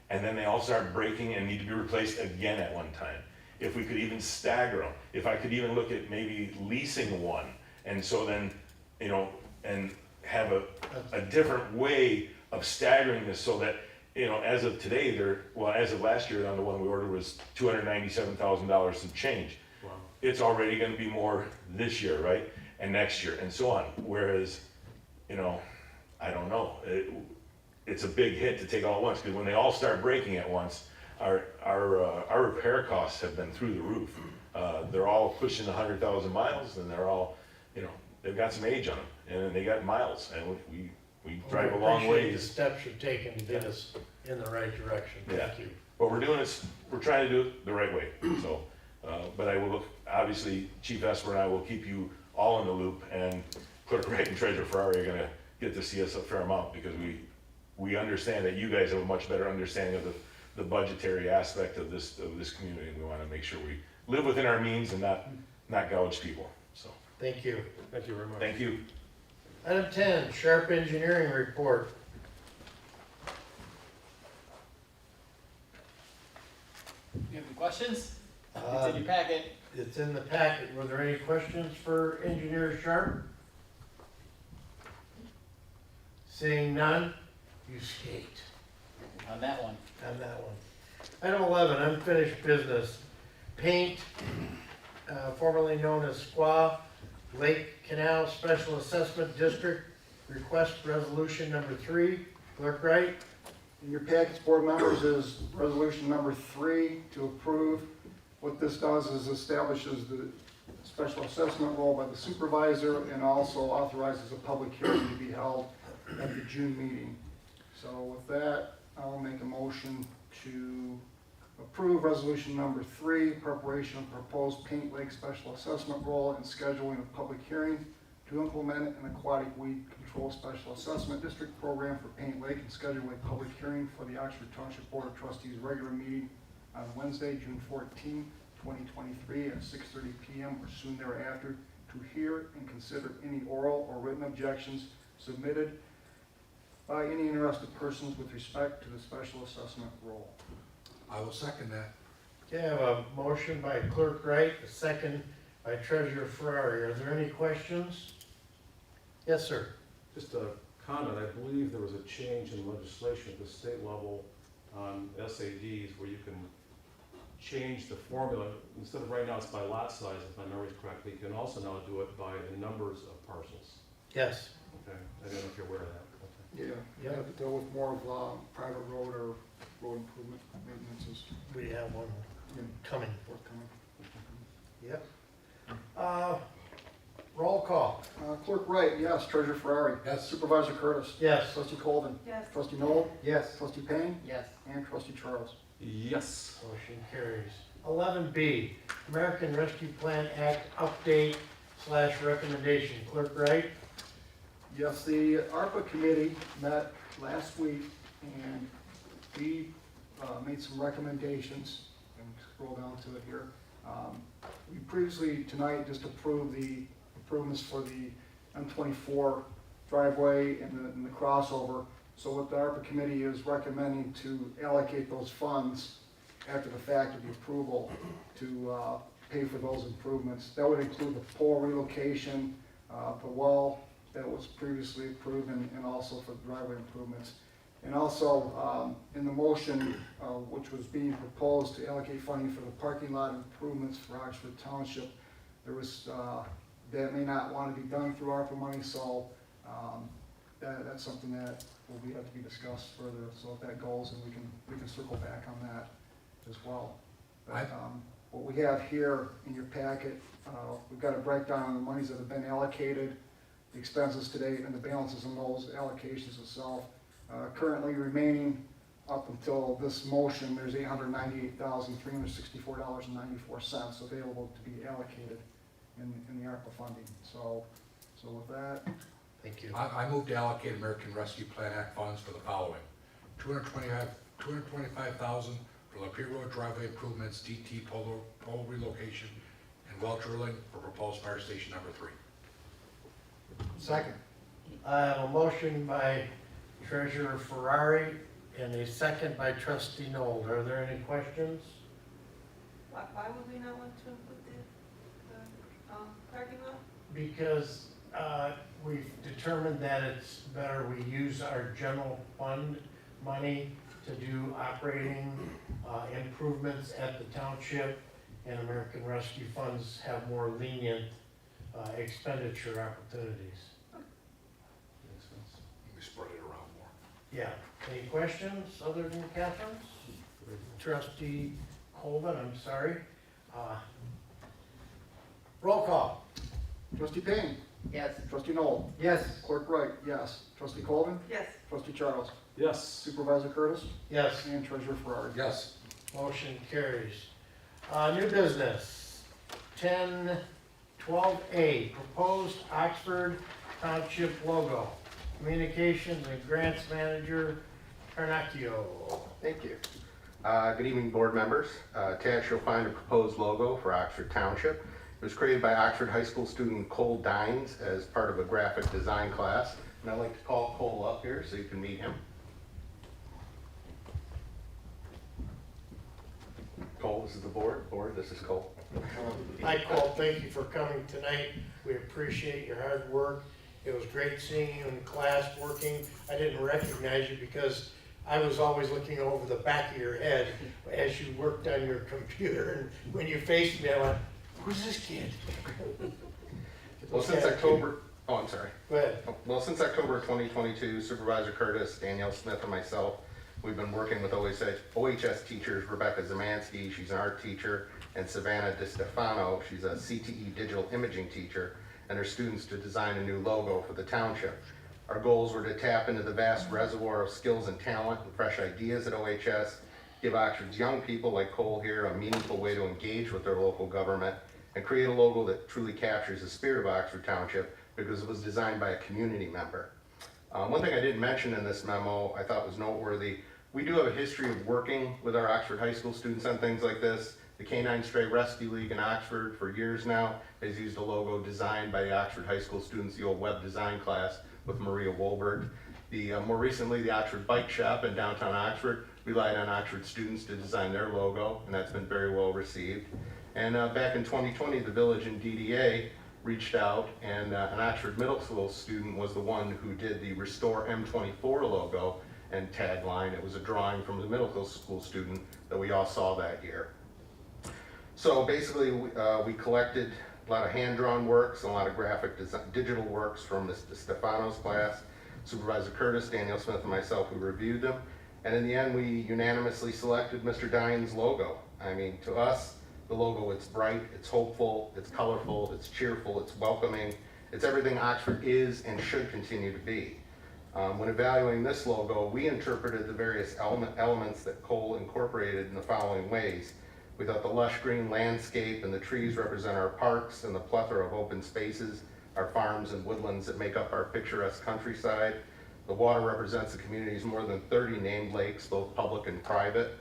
and then they all start breaking and need to be replaced again at one time. If we could even stagger them, if I could even look at maybe leasing one, and so then, you know, and have a different way of staggering this so that, you know, as of today, as of last year, on the one we ordered was $297,000 some change. Wow. It's already gonna be more this year, right? And next year, and so on. Whereas, you know, I don't know. It's a big hit to take all at once, because when they all start breaking at once, our repair costs have been through the roof. They're all pushing 100,000 miles, and they're all, you know, they've got some age on them, and they got miles, and we drive a long Appreciate the ways. steps you're taking to get us in the right direction. Yeah. Thank you. What we're doing is, we're trying to do it the right way, so, but I will, obviously, Chief Esper and I will keep you all in the loop, and Clerk Wright and Treasurer Ferrari are gonna get to see us a fair amount, because we understand that you guys have a much better understanding of the budgetary aspect of this community, and we wanna make sure we live within our means and not gouge people, so, Thank you. Thank you very much. thank you. Item 10, Sharp Engineering Report. You have any questions? It's Uh, in your packet. It's in the packet. Were there any questions for Engineer Sharp? Seeing none, you skate On that one. on that one. Item 11, unfinished business. Paint, formerly known as SQUA, Lake Canal Special Assessment District, request resolution number 3. Clerk Wright? In your packets, board members, is resolution number 3 to approve. What this does is establishes the special assessment role by the supervisor and also authorizes a public hearing to be held at the June meeting. So with that, I'll make a motion to approve resolution number 3, preparation of proposed Paint Lake special assessment role and scheduling a public hearing to implement an aquatic weed control special assessment district program for Paint Lake and schedule a public hearing for the Oxford Township Board of Trustees regular meeting on Wednesday, June 14, 2023 at 6:30 p.m. or soon thereafter to hear and consider any oral or written objections submitted by any interested persons with respect to the special assessment role. I will second that. Okay, I have a motion by Clerk Wright, a second by Treasurer Ferrari. Are there any questions? Yes, sir. Just a comment, I believe there was a change in legislation at the state level on SADs where you can change the formula. Instead of right now it's by lot size, if my memory is correct, you can also now do it by the numbers of parcels. Yes. Okay, I don't know if you're aware of that. Yeah, you have to deal with more of private road or road improvement maintenance is We have one coming. forthcoming. Yep. Roll call. Clerk Wright, yes. Treasurer Ferrari. Yes. Supervisor Curtis. Yes. Trustee Colvin. Yes. Trustee Noel. Yes. Trustee Payne. Yes. And Trustee Charles. Yes. Motion carries. 11B, American Rescue Plan Act update/recommendation. Clerk Wright? Yes, the ARPA committee met last week and we made some recommendations, and scroll down to it here. We previously tonight just approved the improvements for the M24 driveway and the crossover. So what the ARPA committee is recommending to allocate those funds after the fact of the approval to pay for those improvements. That would include the pole relocation, the well that was previously approved, and also for driveway improvements. And also, in the motion, which was being proposed to allocate funding for the parking lot improvements for Oxford Township, there was, that may not want to be done through ARPA money, so that's something that will have to be discussed further. So if that goes, and we can circle back on that as well. But, What we have here in your packet, we've got a breakdown on the monies that have been allocated, the expenses to date, and the balances on those allocations itself. Currently remaining up until this motion, there's $898,364.94 available to be allocated in the ARPA funding. So with that, Thank you. I move to allocate American Rescue Plan Act funds for the following: $225,000 for Lapeer Road driveway improvements, DT pole relocation, and well drilling for proposed fire station number 3. Second. I have a motion by Treasurer Ferrari and a second by Trustee Noel. Are there any questions? Why would we not want to include the parking lot? Because we've determined that it's better we use our general fund money to do operating improvements at the township, and American Rescue Funds have more lenient expenditure opportunities. We spread it around more. Yeah, any questions other than Catherine's? Trustee Colvin, I'm sorry. Roll call. Trustee Payne, Yes. Trustee Noel, Yes. Clerk Wright, yes. Trustee Colvin, Yes. Trustee Charles, Yes. Supervisor Curtis, Yes. and Treasurer Ferrari. Yes. Motion carries. New business, 1012A, proposed Oxford Township logo. Communications and Grants Manager, Carnacchio. Thank you. Good evening, board members. Attached, you'll find a proposed logo for Oxford Township. It was created by Oxford High School student Cole Dines as part of a graphic design class. And I'd like to call Cole up here so you can meet him. Cole, this is the board. Board, this is Cole. Hi Cole, thank you for coming tonight. We appreciate your hard work. It was great seeing you in class working. I didn't recognize you because I was always looking over the back of your head as you worked on your computer. And when you faced me, I went, who's this kid? Well, since October, I'm sorry. Go ahead. Well, since October 2022, Supervisor Curtis, Danielle Smith, and myself, we've been working with OHS teachers, Rebecca Zamansky, she's an art teacher, and Savannah DiStefano, she's a CTE digital imaging teacher, and her students to design a new logo for the township. Our goals were to tap into the vast reservoir of skills and talent and fresh ideas at OHS, give Oxford's young people like Cole here a meaningful way to engage with their local government, and create a logo that truly captures the spirit of Oxford Township because it was designed by a community member. One thing I didn't mention in this memo I thought was noteworthy, we do have a history of working with our Oxford High School students on things like this. The Canine Stray Rescue League in Oxford for years now has used a logo designed by the Oxford High School students, the old web design class with Maria Wolberg. More recently, the Oxford Bike Shop in downtown Oxford relied on Oxford students to design their logo, and that's been very well received. And back in 2020, the village and DDA reached out, and an Oxford Middle School student was the one who did the Restore M24 logo and tagline. It was a drawing from the middle school student that we all saw that year. So basically, we collected a lot of hand-drawn works, and a lot of graphic digital works from Ms. DiStefano's class, Supervisor Curtis, Danielle Smith, and myself who reviewed them. And in the end, we unanimously selected Mr. Dines' logo. I mean, to us, the logo, it's bright, it's hopeful, it's colorful, it's cheerful, it's welcoming. It's everything Oxford is and should continue to be. When evaluating this logo, we interpreted the various elements that Cole incorporated in the following ways. We thought the lush green landscape and the trees represent our parks and the plethora of open spaces, our farms and woodlands that make up our picturesque countryside. The water represents the community's more than 30 named lakes, both public and private.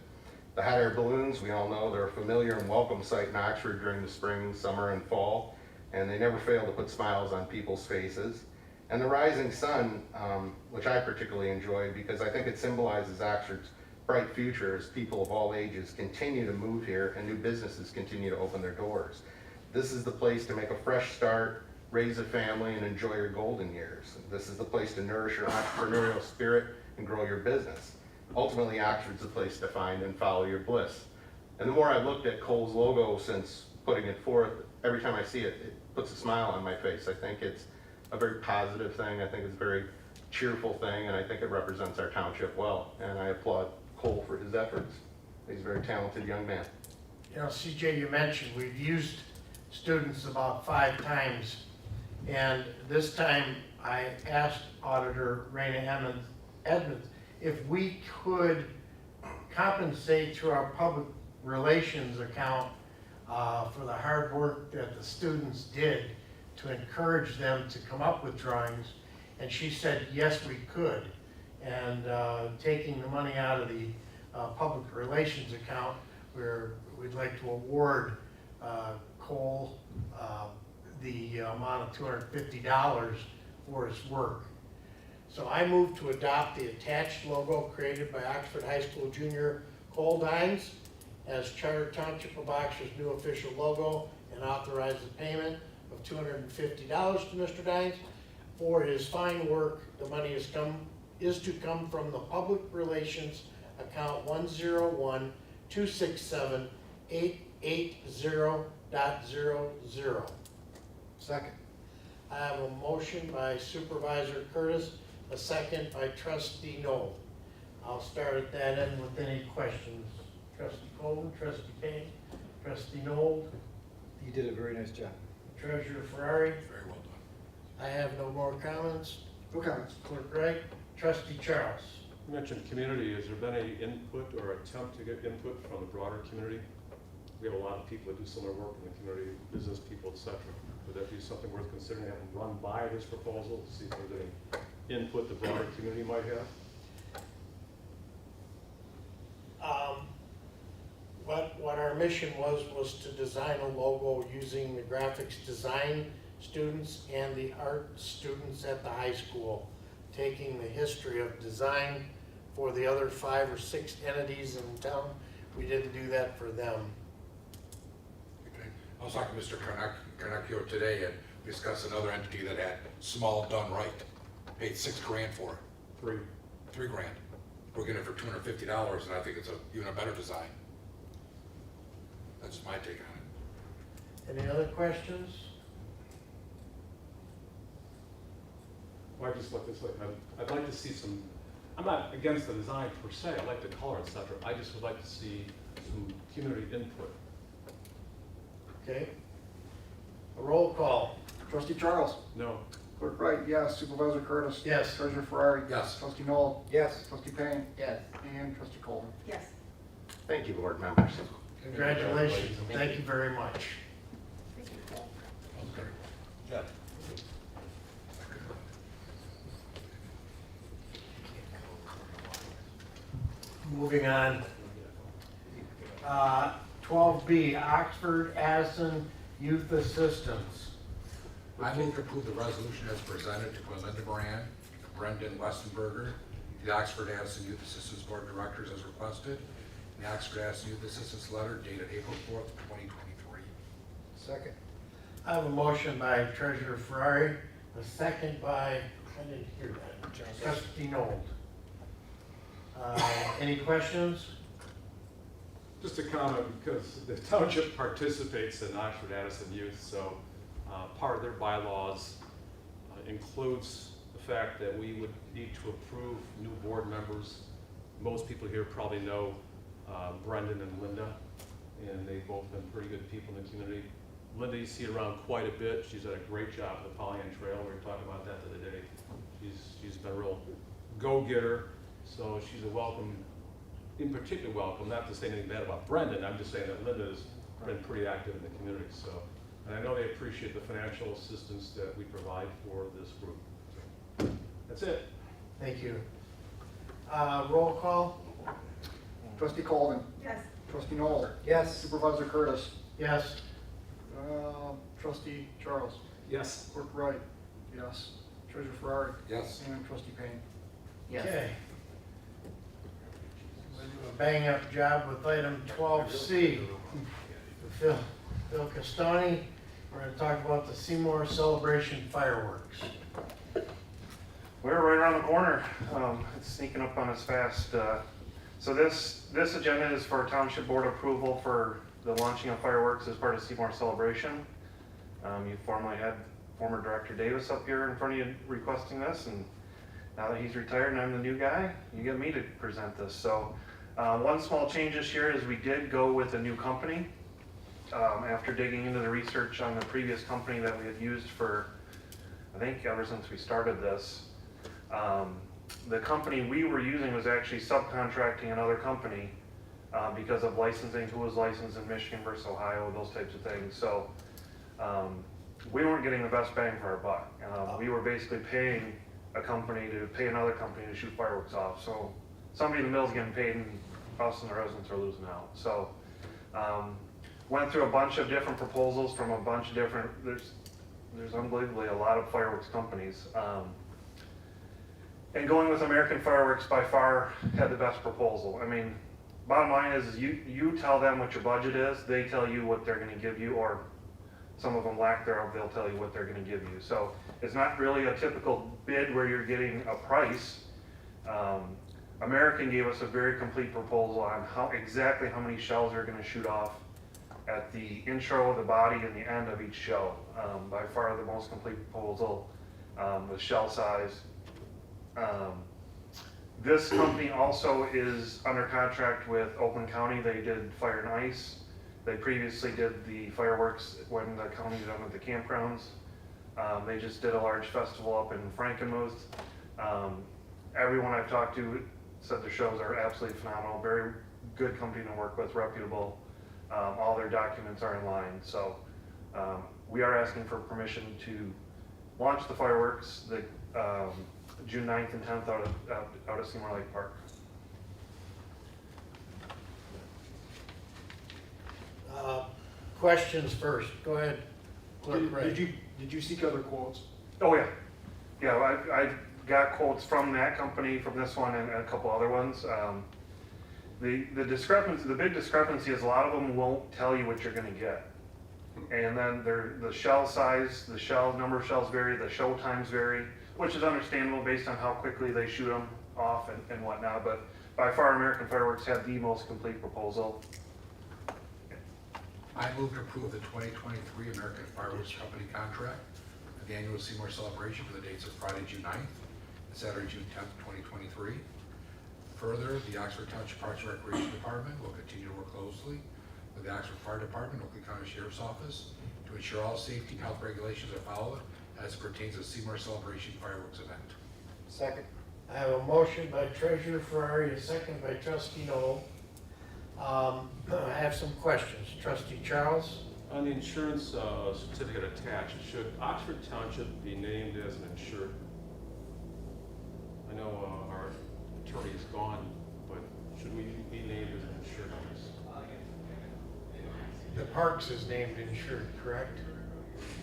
The hot air balloons, we all know, they're a familiar and welcome sight in Oxford during the spring, summer, and fall, and they never fail to put smiles on people's faces. And the rising sun, which I particularly enjoy because I think it symbolizes Oxford's bright future as people of all ages continue to move here and new businesses continue to open their doors. This is the place to make a fresh start, raise a family, and enjoy your golden years. This is the place to nourish your entrepreneurial spirit and grow your business. Ultimately, Oxford's the place to find and follow your bliss. And the more I've looked at Cole's logo since putting it forth, every time I see it, it puts a smile on my face. I think it's a very positive thing. I think it's a very cheerful thing, and I think it represents our township well. And I applaud Cole for his efforts. He's a very talented young man. you know, CJ, you mentioned we've used students about 5 times. And this time I asked Auditor Raina Edmonds if we could compensate through our public relations account for the hard work that the students did to encourage them to come up with drawings. And she said, yes, we could. And taking the money out of the public relations account, we'd like to award Cole the amount of $250 for his work. So I move to adopt the attached logo created by Oxford High School junior Cole Dines as Charter Township of Oxford's new official logo, and authorize the payment of $250 to Mr. Dines for his fine work. The money is to come from the public relations account 101-267-880.00. Second. I have a motion by Supervisor Curtis, a second by Trustee Noel. I'll start at that end with any questions. Trustee Colvin, Trustee Payne, Trustee Noel, You did a very nice job. Treasurer Ferrari. Very well done. I have no more comments. No comments. Clerk Wright, Trustee Charles. You mentioned community. Has there been any input or attempt to get input from the broader community? We have a lot of people that do similar work in the community, business people, et cetera. Would that be something worth considering, having run by this proposal to see if there's any input the broader community might have? What our mission was to design a logo using the graphics design students and the art students at the high school, taking the history of design for the other 5 or 6 entities in town. We didn't do that for them. Okay. I was talking to Mr. Carnacchio today and discussed another entity that had small done right. Paid $6 grand for it. $3 grand. We're getting it for $250, and I think it's even a better design. That's just my take on it. Any other questions? Well, I just look this way. I'd like to see some, I'm not against the design per se, I like the color, et cetera. I just would like to see some community input. Okay. A roll call. Trustee Charles. No. Clerk Wright, yes. Supervisor Curtis. Yes. Treasurer Ferrari. Yes. Trustee Noel. Yes. Trustee Payne. Yes. And Trustee Colvin. Yes. Thank you, board members. Congratulations, and thank you very much. Yeah. Moving on. 12B, Oxford Addison Youth Assistance. I move to approve the resolution as presented to Belinda Moran, Brendan Westenberger, the Oxford Addison Youth Assistance Board of Directors as requested, and the Oxford Addison Youth Assistance Letter dated April 4th, 2023. Second. I have a motion by Treasurer Ferrari, a second by, I didn't hear that, Trustee Noel. Any questions? Just a comment, because the township participates in Oxford Addison Youth, so part of their bylaws includes the fact that we would need to approve new board members. Most people here probably know Brendan and Linda, and they've both been pretty good people in the community. Linda, you see around quite a bit. She's done a great job with the Pollyant Trail. We were talking about that the other day. She's been a real go-getter, so she's a welcome, in particular welcome, not to say anything bad about Brendan. I'm just saying that Linda's been pretty active in the community, so. And I know they appreciate the financial assistance that we provide for this group. So, that's it. Thank you. Roll call? Trustee Colvin. Yes. Trustee Noel. Yes. Supervisor Curtis. Yes. Trustee Charles. Yes. Clerk Wright. Yes. Treasurer Ferrari. Yes. And Trustee Payne. Yes. Okay. We'll do a bang-up job with item 12C. Phil Castoni, we're going to talk about the Seymour Celebration fireworks. We're right around the corner. It's sneaking up on us fast. So this agenda is for Township Board approval for the launching of fireworks as part of Seymour Celebration. You formerly had former Director Davis up here in front of you requesting this, and now that he's retired and I'm the new guy, you get me to present this. So one small change this year is we did go with a new company. after digging into the research on the previous company that we had used for, I think ever since we started this, the company we were using was actually subcontracting another company because of licensing, who was licensed in Michigan versus Ohio, those types of things. So we weren't getting the best bang for our buck. We were basically paying a company to pay another company to shoot fireworks off. So somebody in the mill's getting paid and us and the residents are losing out. So went through a bunch of different proposals from a bunch of different, there's unbelievably a lot of fireworks companies. And going with American Fireworks by far had the best proposal. I mean, bottom line is you tell them what your budget is, they tell you what they're gonna give you, or some of them lack thereof, they'll tell you what they're gonna give you. So it's not really a typical bid where you're getting a price. American gave us a very complete proposal on exactly how many shells they're gonna shoot off at the intro, the body, and the end of each shell. By far the most complete proposal with shell size. This company also is under contract with Oakland County. They did Fire and Ice. They previously did the fireworks when the county done with the campgrounds. They just did a large festival up in Frankenmuth. Everyone I've talked to said their shows are absolutely phenomenal. Very good company to work with, reputable. All their documents are in line. So we are asking for permission to launch the fireworks the June 9th and 10th out of Seymour Lake Park. Questions first. Go ahead, Clerk Wright. Did you seek other quotes? Oh yeah, yeah. I got quotes from that company, from this one, and a couple other ones. The discrepancy, the big discrepancy is a lot of them won't tell you what you're going to get, and then the shell size, the shell number of shells vary, the show times vary, which is understandable based on how quickly they shoot them off and whatnot. But by far, American Fireworks had the most complete proposal. I move to approve the 2023 American Fireworks Company contract for the annual Seymour celebration for the dates of Friday, June 9th and Saturday, June 10th, 2023. Further, the Oxford Township Parks and Recreation Department will continue to work closely with the Oxford Fire Department, Oakland County Sheriff's Office to ensure all safety and health regulations are followed as it pertains to the Seymour Celebration fireworks event. Second. I have a motion by Treasurer Ferrari, a second by Trustee Noel. I have some questions. Trustee Charles? On the insurance certificate attached, should Oxford Township be named as an insured? I know our attorney is gone, but should we be named as an insured on this? The Parks is named insured, correct?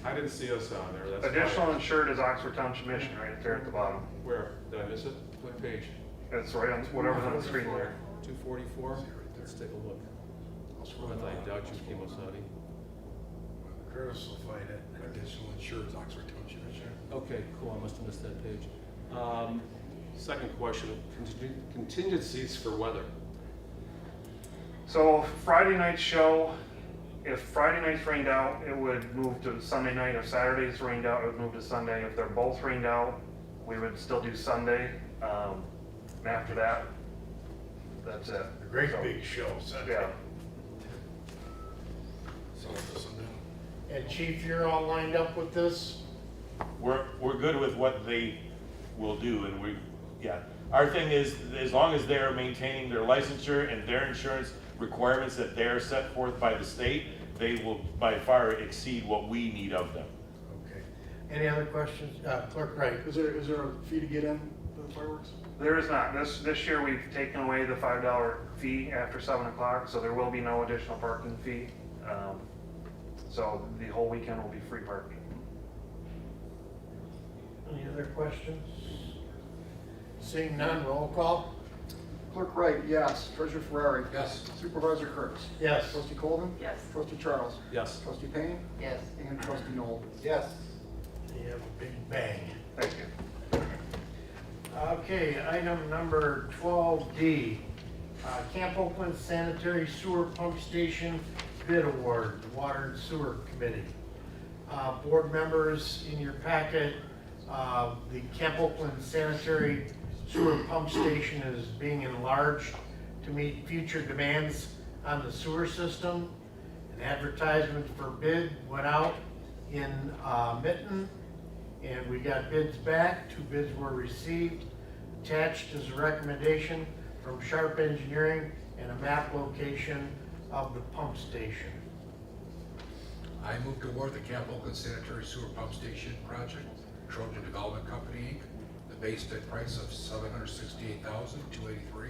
I didn't see us on there. That's Additional insured is Oxford Township, Michigan, right there at the bottom. Where? Did I miss it? What page? That's right on whatever's on the screen there. 244? Let's take a look. I doubt you, Kimosati. Curtis will find it. Additional insured is Oxford Township. Okay, cool, I must have missed that page. Second question, contingencies for weather. So Friday night show, if Friday night's rained out, it would move to Sunday night. If Saturday's rained out, it would move to Sunday. If they're both rained out, we would still do Sunday. And after that, that's it. A great big show, Sunday. Yeah. And Chief, you're all lined up with this? We're good with what they will do, and our thing is, as long as they're maintaining their licensure and their insurance requirements that they're set forth by the state, they will by far exceed what we need of them. Okay. Any other questions? Clerk Wright? Is there a fee to get in the fireworks? There is not. This year we've taken away the $5 fee after 7 o'clock, so there will be no additional parking fee. So the whole weekend will be free parking. Any other questions? Seeing none, roll call. Clerk Wright, yes. Treasurer Ferrari? Yes. Supervisor Curtis? Yes. Trustee Colvin? Yes. Trustee Charles? Yes. Trustee Payne? Yes. And Trustee Noel? Yes. You have a big bang. Thank you. Okay, item number 12D. Camp Oakland Sanitary Sewer Pump Station Bid Award, the Water and Sewer Committee. Board members, in your packet, the Camp Oakland Sanitary Sewer Pump Station is being enlarged to meet future demands on the sewer system. And advertisement for bid went out in Mitten, and we got bids back. 2 bids were received. Attached is a recommendation from Sharp Engineering and a map location of the pump station. I move to award the Camp Oakland Sanitary Sewer Pump Station Project, Trojan Development Company, Inc., the base bid price of $768,283.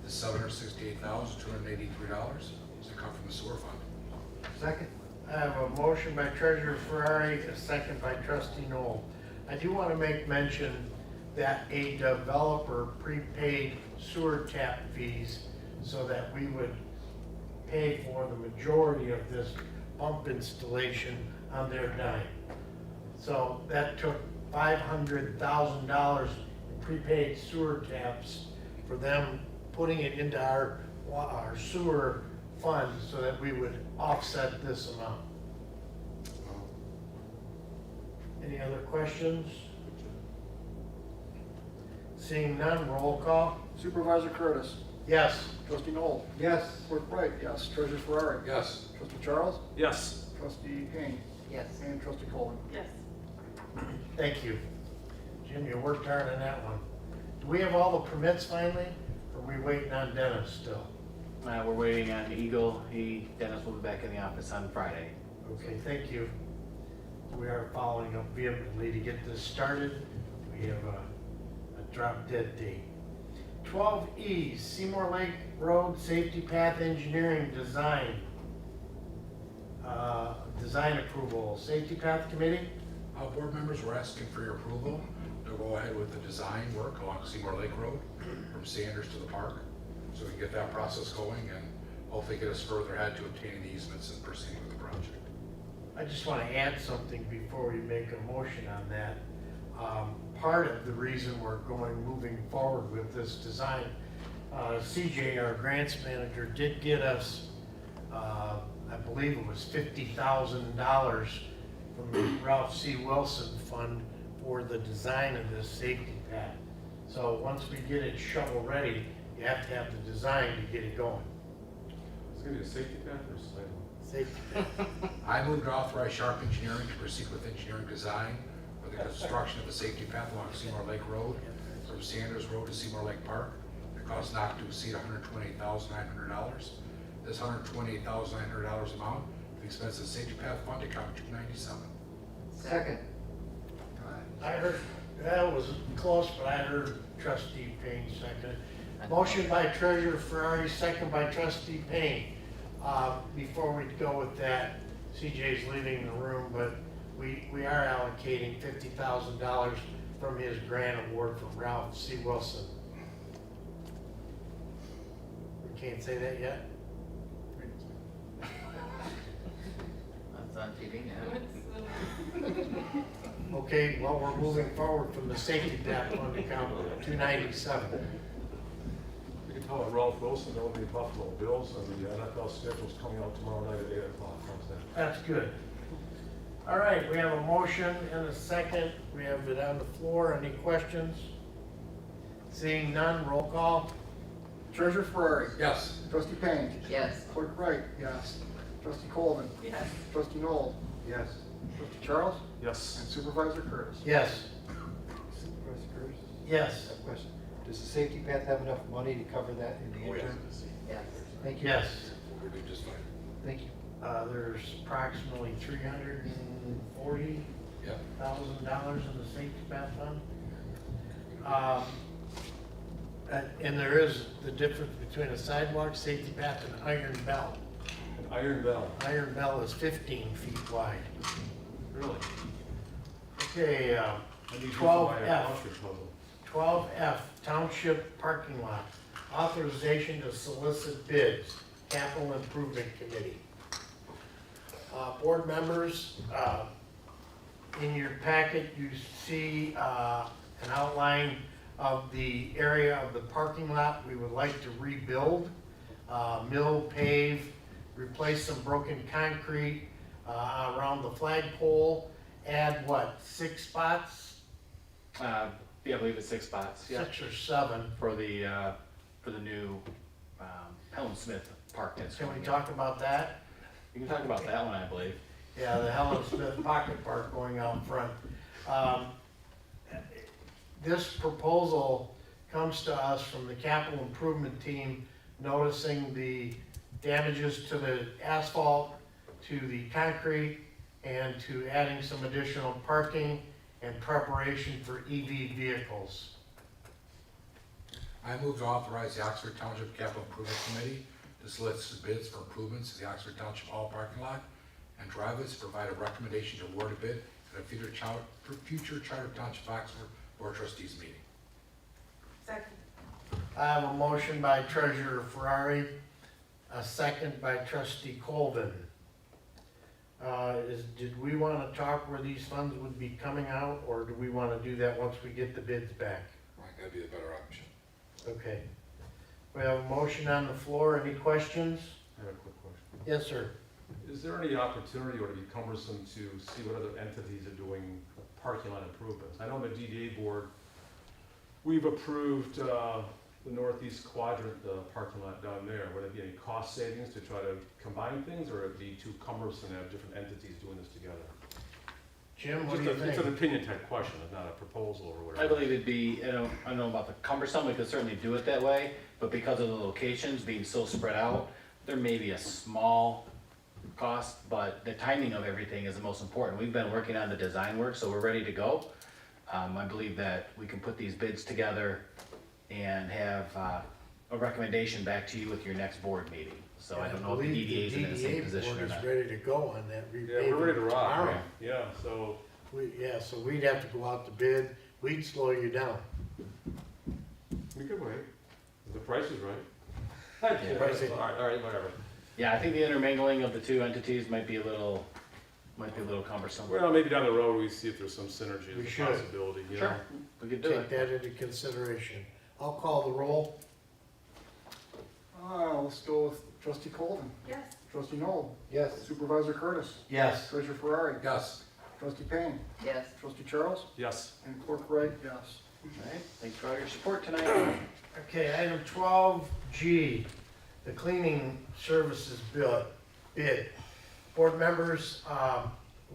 The $768,283 is to come from the sewer fund. Second? I have a motion by Treasurer Ferrari, a second by Trustee Noel. I do want to make mention that a developer prepaid sewer tap fees so that we would pay for the majority of this pump installation on their dime. So that took $500,000 in prepaid sewer taps for them putting it into our sewer fund so that we would offset this amount. Any other questions? Seeing none, roll call. Supervisor Curtis. Yes. Trustee Noel. Yes. Clerk Wright, yes. Treasurer Ferrari. Yes. Trustee Charles. Yes. Trustee Payne. Yes. And Trustee Colvin. Yes. Thank you. Jim, you worked hard on that one. Do we have all the permits finally? Or are we waiting on Dennis still? We're waiting on Eagle. Dennis will be back in the office on Friday. Okay, thank you. We are following up vehemently to get this started. We have a drop dead date. 12E, Seymour Lake Road Safety Path Engineering Design. Design approval. Safety Path Committee? Board members, we're asking for your approval to go ahead with the design work along Seymour Lake Road from Sanders to the park, so we can get that process going and hopefully get us further ahead to obtaining the easements and proceeding with the project. I just want to add something before we make a motion on that. Part of the reason we're moving forward with this design, CJ, our grants manager, did get us, I believe it was $50,000 from the Ralph C. Wilson Fund for the design of this safety path. So once we get it shovel ready, you have to have the design to get it going. It's gonna be a safety path or a sidewalk? Safety path. I move to authorize Sharp Engineering to proceed with engineering design for the construction of the safety path along Seymour Lake Road from Sanders Road to Seymour Lake Park. The cost not to exceed $128,900. This $128,900 amount, the expense of the safety path fund account 297. Second. I heard, that was close, but I heard Trustee Payne second. Motion by Treasurer Ferrari, second by Trustee Payne. Before we go with that, CJ's leaving the room, but we are allocating $50,000 from his grant award from Ralph C. Wilson. We can't say that yet? That's on TV now. Okay, well, we're moving forward from the safety path fund account 297. You can tell Ralph Wilson, there will be Buffalo Bills, and the NFL schedule's coming out tomorrow night at 8 o'clock. How's that? That's good. All right, we have a motion and a second. We have it on the floor. Any questions? Seeing none, roll call. Treasurer Ferrari. Yes. Trustee Payne. Yes. Clerk Wright, yes. Trustee Colvin. Yes. Trustee Noel. Yes. Trustee Charles. Yes. And Supervisor Curtis. Yes. Supervisor Curtis? Yes. I have a question. Does the safety path have enough money to cover that in the interim? Yes. Thank you. Yes. We're doing just fine. Thank you. There's approximately $340,000 Yep. in the safety path fund. And there is the difference between a sidewalk safety path and an iron bell. An iron bell. Iron bell is 15 feet wide. Really? Okay, I need to buy a 12F. crossword puzzle. 12F, Township Parking Lot, authorization to solicit bids, Capital Improvement Committee. Board members, in your packet, you see an outline of the area of the parking lot we would like to rebuild, mill, pave, replace some broken concrete around the flagpole, add what, 6 spots? Yeah, I believe it's 6 spots. Yeah. 6 or 7. For the new Helen Smith Park that's Can we coming in. talk about that? You can talk about that one, I believe. Yeah, the Helen Smith Pocket Park going out front. This proposal comes to us from the capital improvement team, noticing the damages to the asphalt, to the concrete, and to adding some additional parking and preparation for EV vehicles. I move to authorize the Oxford Township Capital Improvement Committee to solicit bids for improvements to the Oxford Township Hall parking lot and driveways, provide a recommendation to award a bid at a future Charter Township Oxford Board of Trustees meeting. Second. I have a motion by Treasurer Ferrari, a second by Trustee Colvin. Did we want to talk where these funds would be coming out, or do we want to do that once we get the bids back? I think that'd be the better option. Okay. We have a motion on the floor. Any questions? I have a quick question. Yes, sir. Is there any opportunity, or to be cumbersome, to see what other entities are doing parking lot improvements? I know the DDA board, we've approved the northeast quadrant, the parking lot down there. Would it be any cost savings to try to combine things, or would it be too cumbersome to have different entities doing this together? Jim, what do you think? It's an opinion type question, it's not a proposal or whatever. I believe it'd be, I don't know about the cumbersome, we could certainly do it that way, but because of the locations being so spread out, there may be a small cost, but the timing of everything is the most important. We've been working on the design work, so we're ready to go. I believe that we can put these bids together and have a recommendation back to you with your next board meeting. So I don't know if the DDA is in the same position or not. DDA board is ready to go on that repaving. Yeah, we're ready to rock. tomorrow. Yeah, so. So we'd have to go out to bid. We'd slow you down. We could wait. The price is right. Yeah. All right, whatever. Yeah, I think the intermingling of the two entities might be a little cumbersome. Well, maybe down the road, we see if there's some synergy We as a should. possibility, you know? Sure, we could do Take it. that into consideration. I'll call the roll. Let's go with Trustee Colvin, Yes. Trustee Noel, Yes. Supervisor Curtis, Yes. Treasurer Ferrari, Yes. Trustee Payne, Yes. Trustee Charles, Yes. and Clerk Wright, yes. All right, thanks for all your support tonight. Okay, item 12G, the cleaning services bid. Board members,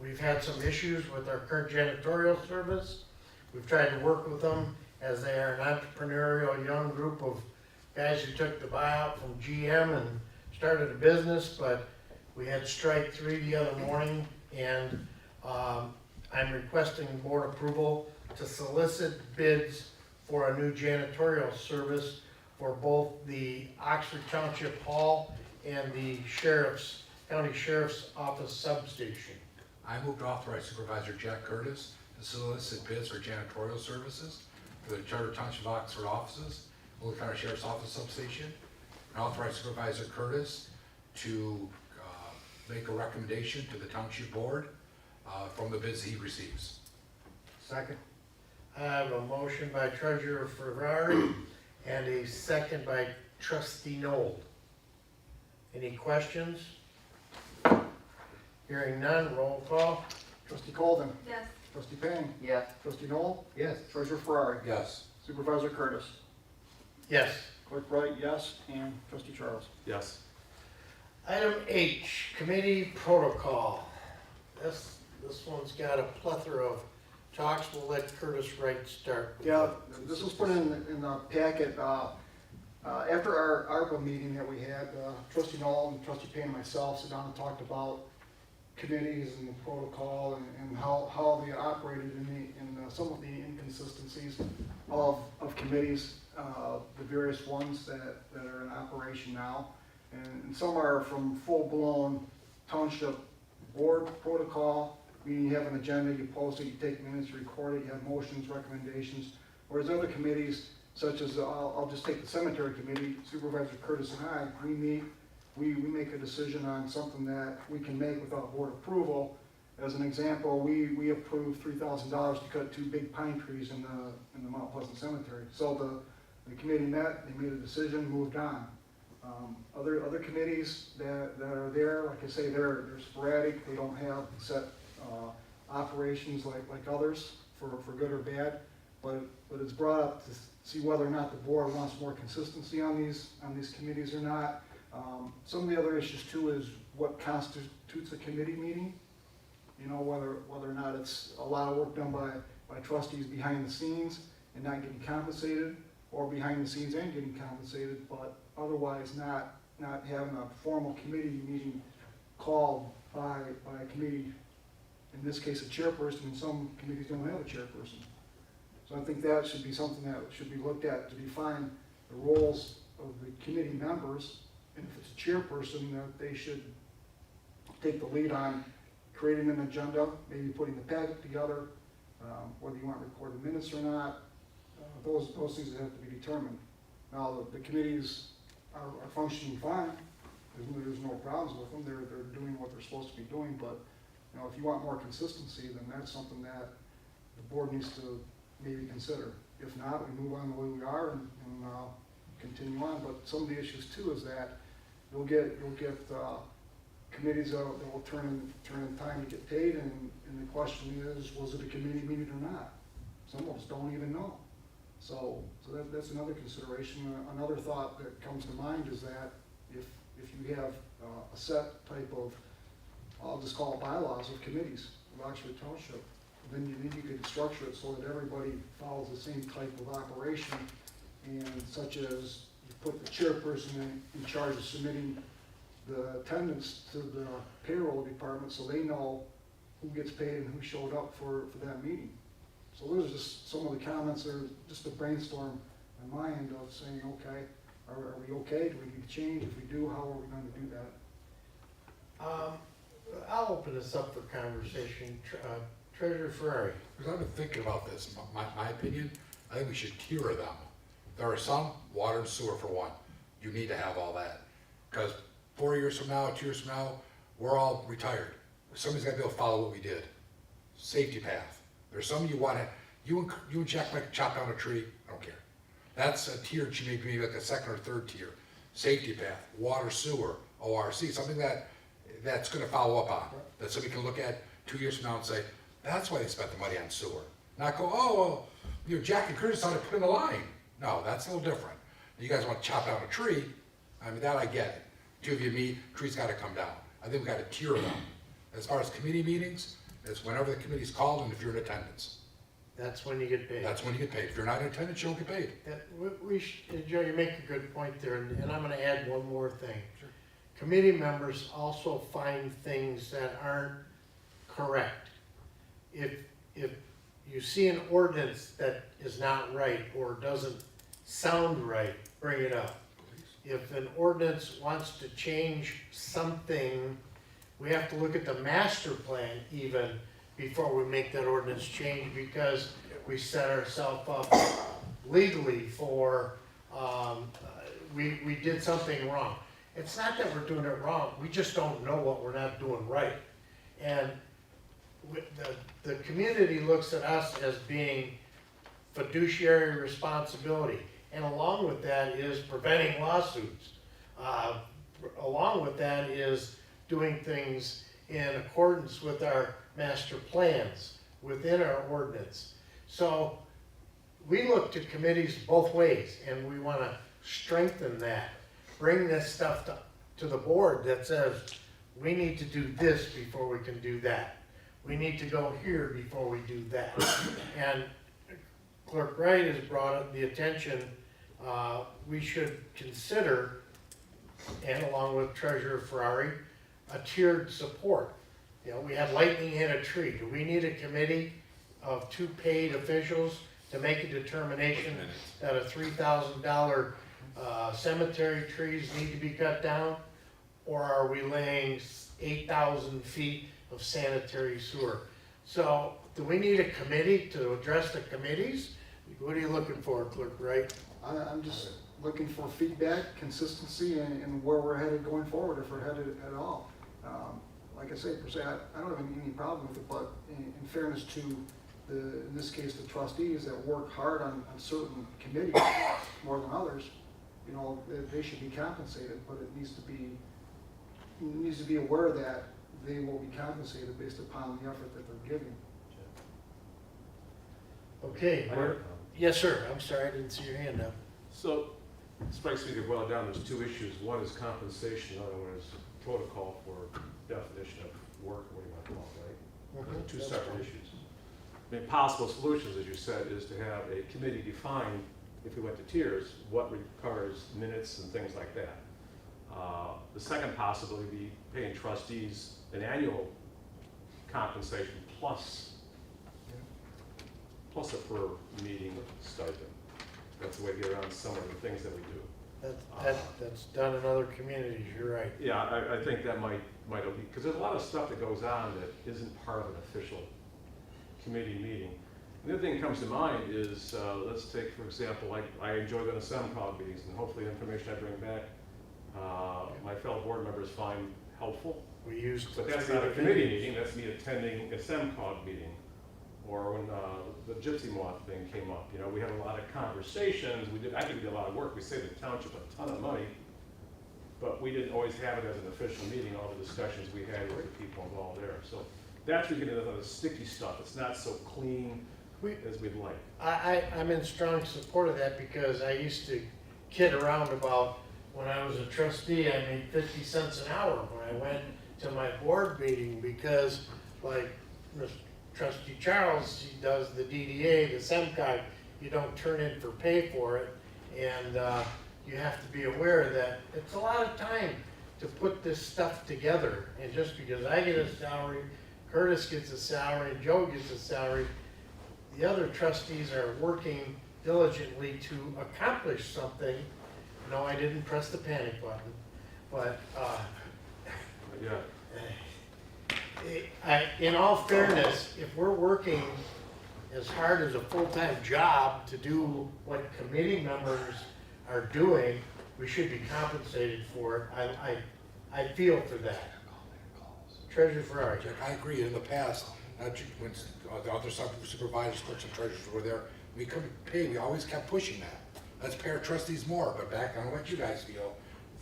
we've had some issues with our current janitorial service. We've tried to work with them as they are an entrepreneurial young group of guys who took the buyout from GM and started a business, but we had strike 3 the other morning, and I'm requesting board approval to solicit bids for a new janitorial service for both the Oxford Township Hall and the County Sheriff's Office substation. I move to authorize Supervisor Jack Curtis to solicit bids for janitorial services for the Charter Township Oxford offices, Old County Sheriff's Office substation, and authorize Supervisor Curtis to make a recommendation to the Township Board from the bids he receives. Second. I have a motion by Treasurer Ferrari and a second by Trustee Noel. Any questions? Hearing none, roll call. Trustee Colvin, Yes. Trustee Payne, Yes. Trustee Noel, Yes. Treasurer Ferrari, Yes. Supervisor Curtis, Yes. Clerk Wright, yes, and Trustee Charles. Yes. Item H, committee protocol. This one's got a plethora of talks. We'll let Curtis Wright start. Yeah, this was put in the packet, after our ARPA meeting that we had, Trustee Noel and Trustee Payne and myself sat down and talked about committees and the protocol and how they operated in some of the inconsistencies of committees, the various ones that are in operation now. And some are from full-blown township board protocol, meaning you have an agenda, you post it, you take minutes, you record it, you have motions, recommendations. Whereas other committees, such as, I'll just take the cemetery committee, Supervisor Curtis and I, we meet, we make a decision on something that we can make without board approval. As an example, we approved $3,000 to cut 2 big pine trees in the Mount Pleasant Cemetery. So the committee met, they made a decision, moved on. Other committees that are there, like I say, they're sporadic, they don't have set operations like others for good or bad, but it's brought up to see whether or not the board wants more consistency on these committees or not. Some of the other issues too is what constitutes a committee meeting. You know, whether or not it's a lot of work done by trustees behind the scenes and not getting compensated, or behind the scenes and getting compensated, but otherwise not having a formal committee meeting called by a committee, in this case a chairperson, and some committees don't have a chairperson. So I think that should be something that should be looked at to define the roles of the committee members, and if it's a chairperson, that they should take the lead on creating an agenda, maybe putting the packet together, whether you want recorded minutes or not. Those things have to be determined. Now, the committees are functioning fine. There's no problems with them. They're doing what they're supposed to be doing, but you know, if you want more consistency, then that's something that the board needs to maybe consider. If not, we move on the way we are and continue on. But some of the issues too is that you'll get committees that will turn in time to get paid, and the question is, was it a committee meeting or not? Some of us don't even know. So that's another consideration. Another thought that comes to mind is that if you have a set type of, I'll just call it bylaws of committees of Oxford Township, then you could structure it so that everybody follows the same type of operation, and such as you put the chairperson in charge of submitting the attendance to the payroll department so they know who gets paid and who showed up for that meeting. So those are just some of the comments, or just a brainstorm on my end of saying, okay, are we okay? Do we need to change? If we do, how are we going to do that? I'll open this up for conversation. Treasurer Ferrari. Because I've been thinking about this, my opinion, I think we should tier them. There are some, water and sewer for one, you need to have all that. Because 4 years from now, 2 years from now, we're all retired. Somebody's got to be able to follow what we did. Safety path. There's some you want to, you and Jack might chop down a tree, I don't care. That's a tier, maybe like a second or third tier. Safety path, water, sewer, ORC, something that's going to follow up on, that somebody can look at 2 years from now and say, that's why they spent the money on sewer. Not go, oh, well, you know, Jack and Curtis ought to put in a line. No, that's a little different. You guys want to chop down a tree, I mean, that I get it. Two of you meet, tree's got to come down. I think we got to tier them. As far as committee meetings, it's whenever the committee's called and if you're in attendance. That's when you get paid. That's when you get paid. If you're not in attendance, you don't get paid. Joe, you make a good point there, and I'm going to add one more thing. Sure. Committee members also find things that aren't correct. If you see an ordinance that is not right or doesn't sound right, bring it up. If an ordinance wants to change something, we have to look at the master plan even before we make that ordinance change, because we set ourselves up legally for, we did something wrong. It's not that we're doing it wrong, we just don't know what we're not doing right. And the community looks at us as being fiduciary responsibility. And along with that is preventing lawsuits. Along with that is doing things in accordance with our master plans within our ordinance. So we look to committees both ways, and we want to strengthen that. Bring this stuff to the board that says, we need to do this before we can do that. We need to go here before we do that. And Clerk Wright has brought up the attention, we should consider, and along with Treasurer Ferrari, a tiered support. You know, we had lightning hit a tree. Do we need a committee of 2 paid officials to make a determination that a $3,000 cemetery trees need to be cut down? Or are we laying 8,000 feet of sanitary sewer? So do we need a committee to address the committees? What are you looking for, Clerk Wright? I'm just looking for feedback, consistency, and where we're headed going forward, if we're headed at all. Like I say, per se, I don't have any problem with it, but in fairness to in this case, the trustees that work hard on certain committees more than others, you know, they should be compensated, but it needs to be aware that they will be compensated based upon the effort that they're giving. Okay. Yes, sir. I'm sorry, I didn't see your hand up. So, It strikes me to boil it down, there's two issues. One is compensation, the other one is protocol for definition of work, what do you want to call it, right? Those are two That's separate fine. issues. I mean, possible solutions, as you said, is to have a committee define, if we went to tiers, what requires minutes and things like that. The second possibility would be paying trustees an annual compensation plus a per meeting stipend. That's the way to get around some of the things that we do. That's done in other communities, you're right. Yeah, I think that might be, because there's a lot of stuff that goes on that isn't part of an official committee meeting. The other thing that comes to mind is, let's take, for example, I enjoy going to SEMCOG meetings, and hopefully the information I bring back, my fellow board members find helpful. But that's not a committee meeting, that's me attending a SEMCOG meeting. Or when the Gypsy Moth thing came up, we had a lot of conversations. I think we did a lot of work. We saved the township a ton of money, but we didn't always have it as an official meeting, all the discussions we had with the people involved there. So that's where we get into the sticky stuff. It's not so clean as we'd like. I'm in strong support of that because I used to kid around about when I was a trustee, I made 50 cents an hour when I went to my board meeting because like Trustee Charles, he does the DDA, the SEMCOG, you don't turn in for pay for it, and you have to be aware that it's a lot of time to put this stuff together, and just because I get a salary, Curtis gets a salary, and Joe gets a salary, the other trustees are working diligently to accomplish something. No, I didn't press the panic button, but Yeah. In all fairness, if we're working as hard as a full-time job to do what committee members are doing, we should be compensated for it. I feel for that. Treasurer Ferrari. Jack, I agree. In the past, when the other supervisors, clerks, and treasurers were there, we couldn't pay. We always kept pushing that. Let's pay our trustees more. But back, I don't know what you guys feel.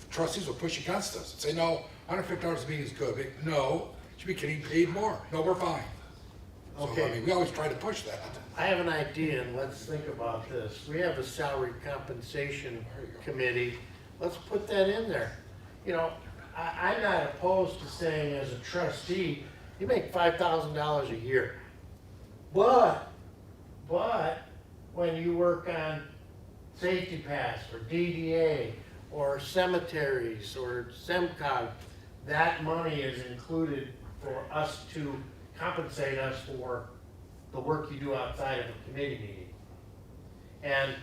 Trustees will push against us and say, no, $150 a meeting is good. But no, should be getting paid more. No, we're fine. So, Okay. I mean, we always try to push that. I have an idea, and let's think about this. We have a salary compensation committee. Let's put that in there. I'm not opposed to saying as a trustee, you make $5,000 a year. But when you work on Safety Pass or DDA or cemeteries or SEMCOG, that money is included for us to compensate us for the work you do outside of a committee meeting. And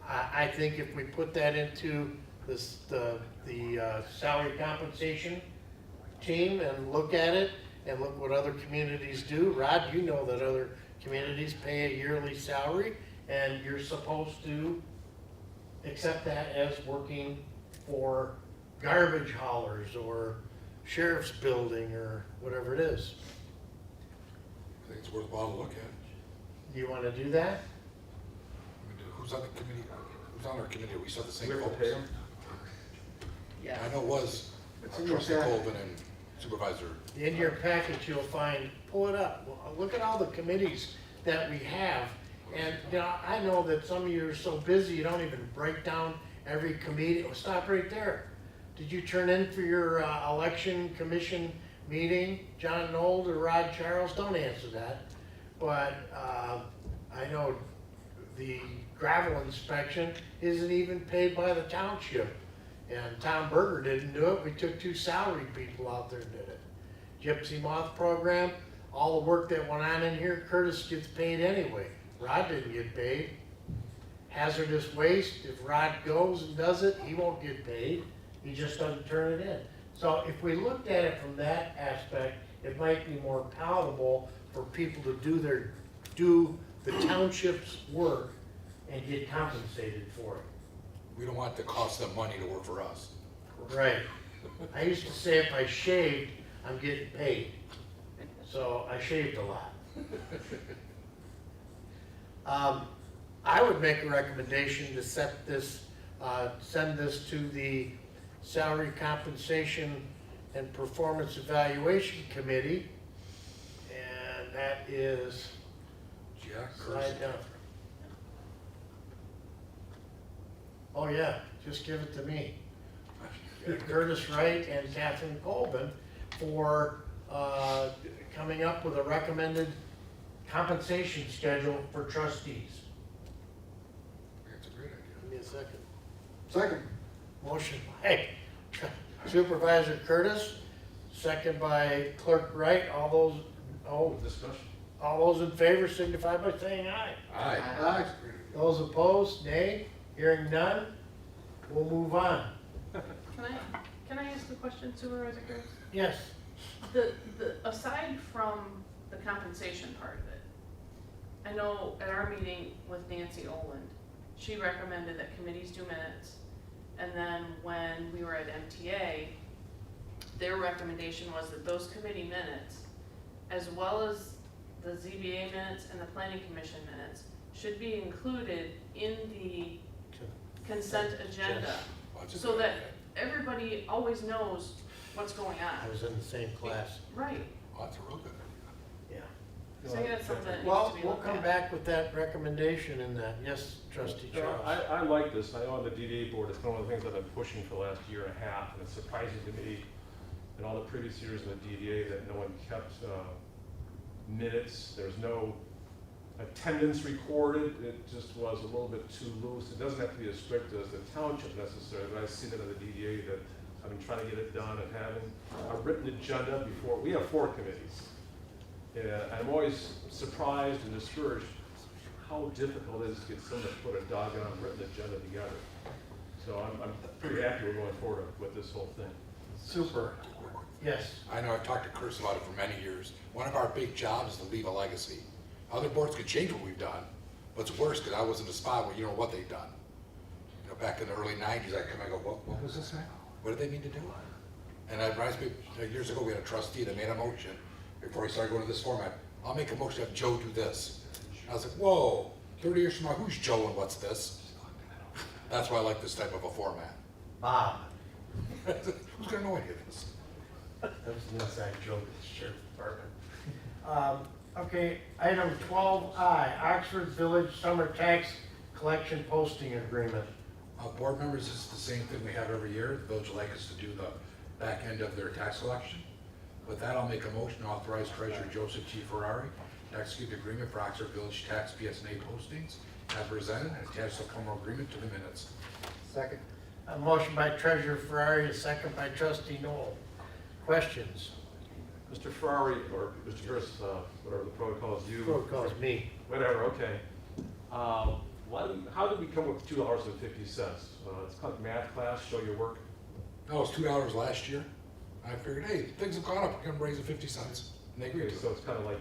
I think if we put that into the salary compensation team and look at it and look what other communities do. Rod, you know that other communities pay a yearly salary and you're supposed to accept that as working for garbage haulers or sheriff's building or whatever it is. I think it's worthwhile to look at. Do you want to do that? I mean, who's on the committee? Who's on our committee? We said the same We have to folks. pay them? Yeah. I know it was It's in your Trustee packet. Colvin and Supervisor. In your package, you'll find, pull it up, look at all the committees that we have. And, I know that some of you are so busy, you don't even break down every committee. Oh, stop right there. Did you turn in for your election commission meeting, John Nold or Rod Charles? Don't answer that. But I know the gravel inspection isn't even paid by the township. And Tom Berger didn't do it. We took 2 salaried people out there and did it. Gypsy Moth program, all the work that went on in here, Curtis gets paid anyway. Rod didn't get paid. Hazardous waste, if Rod goes and does it, he won't get paid. He just doesn't turn it in. So if we looked at it from that aspect, it might be more palatable for people to do the township's work and get compensated for it. We don't want it to cost them money to work for us. Right. I used to say if I shaved, I'm getting paid. So I shaved a lot. I would make a recommendation to set this, send this to the Salary Compensation and Performance Evaluation Committee. And that is, Jack, slide down. Oh, yeah, just give it to me. Curtis Wright and Catherine Colvin for coming up with a recommended compensation schedule for trustees. That's a great idea. Give me a second. Second. Motion by Supervisor Curtis, second by Clerk Wright. All those in favor signify by saying aye. Aye. Aye. Those opposed, nay. Hearing none, we'll move on. Can I ask a question, Supervisor Curtis? Yes. Aside from the compensation part of it, I know at our meeting with Nancy Oland, she recommended that committees do minutes, and then when we were at MTA, their recommendation was that those committee minutes, as well as the ZBA minutes and the Planning Commission minutes, should be included in the consent agenda, so that everybody always knows what's going I on. was in the same class. Right. Oh, that's a real good idea. Yeah. So that's something that needs Well, to be we'll looked come at. back with that recommendation in that. Yes, Trustee Charles. I like this. I know on the DDA board, it's one of the things that I've been pushing for the last year and a half, and it's surprising to me in all the previous years in the DDA that no one kept minutes. There's no attendance recorded. It just was a little bit too loose. It doesn't have to be as strict as the township necessarily, but I see that in the DDA that I've been trying to get it done and having a written agenda before. We have 4 committees. Yeah, I'm always surprised and discouraged how difficult it is to get someone to put a doggone written agenda together. So I'm pretty happy we're going forward with this whole thing. Super. Yes. I know I've talked to Chris about it for many years. One of our big jobs is to leave a legacy. Other boards could change what we've done, but it's worse because I was in a spot where you know what they've done. You know, back in the early 90s, I come and go, what was this now? What did they mean to do? And it reminds me, years ago, we had a trustee that made a motion before he started going to this format. I'll make a motion to have Joe do this. I was like, whoa, 30 years from now, who's Joe and what's this? That's why I like this type of a format. Bob. Who's gonna know any of this? That was an inside joke at the sheriff's department. Okay, item 12I, Oxford Village Summer Tax Collection Posting Agreement. Board members, this is the same thing we have every year. The village would like us to do the back end of their tax collection. With that, I'll make a motion to authorize Treasurer Joseph G. Ferrari to execute the agreement for Oxford Village Tax PSNA postings as presented and attach the formal agreement to the minutes. Second. A motion by Treasurer Ferrari, a second by Trustee Noel. Questions? Mr. Ferrari, or Mr. Harris, whatever the protocol is, you. Protocol is me. Whatever, okay. How did we come up with $2.50? It's called math class, show your work. That was $2 last year. I figured, hey, things have gone up, we're gonna raise it 50 cents. And they agreed to So it. it's kind of like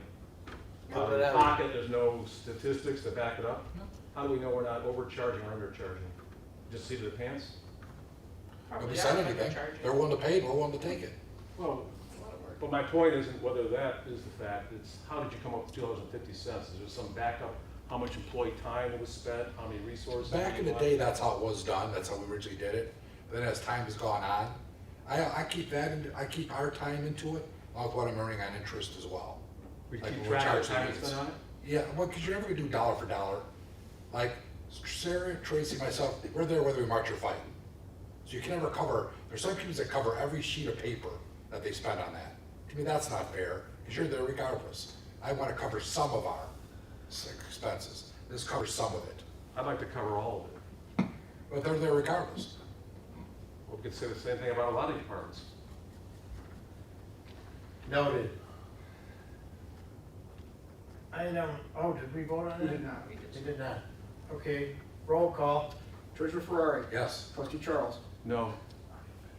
Cut out of it the out. pocket, there's no statistics to back it up? How do we know we're not overcharging or undercharging? Just seat of the pants? Nobody said anything. They're willing to pay it, we're willing to take it. Well, but my point isn't whether that is the fact, it's how did you come up with $2.50? Is there some backup, how much employee time was spent, how many resources? Back in the day, that's how it was done, that's how we originally did it. But then as time has gone on, I keep our time into it, along with what I'm earning on interest as well. We Like keep when we track of charge the time the spent on it? Yeah, well, because you're never gonna do dollar for dollar. Like Sarah, Tracy, myself, we're there whether we march or fight. So you can never cover, there's some communities that cover every sheet of paper that they spend on that. To me, that's not fair, because you're there regardless. I wanna cover some of our expenses. This covers some of it. I'd like to cover all of it. But they're there regardless. Well, we could say the same thing about a lot of departments. Noted. Item, oh, did we vote on it? We did not. We did not. Okay, roll call. Treasurer Ferrari. Yes. Trustee Charles. No.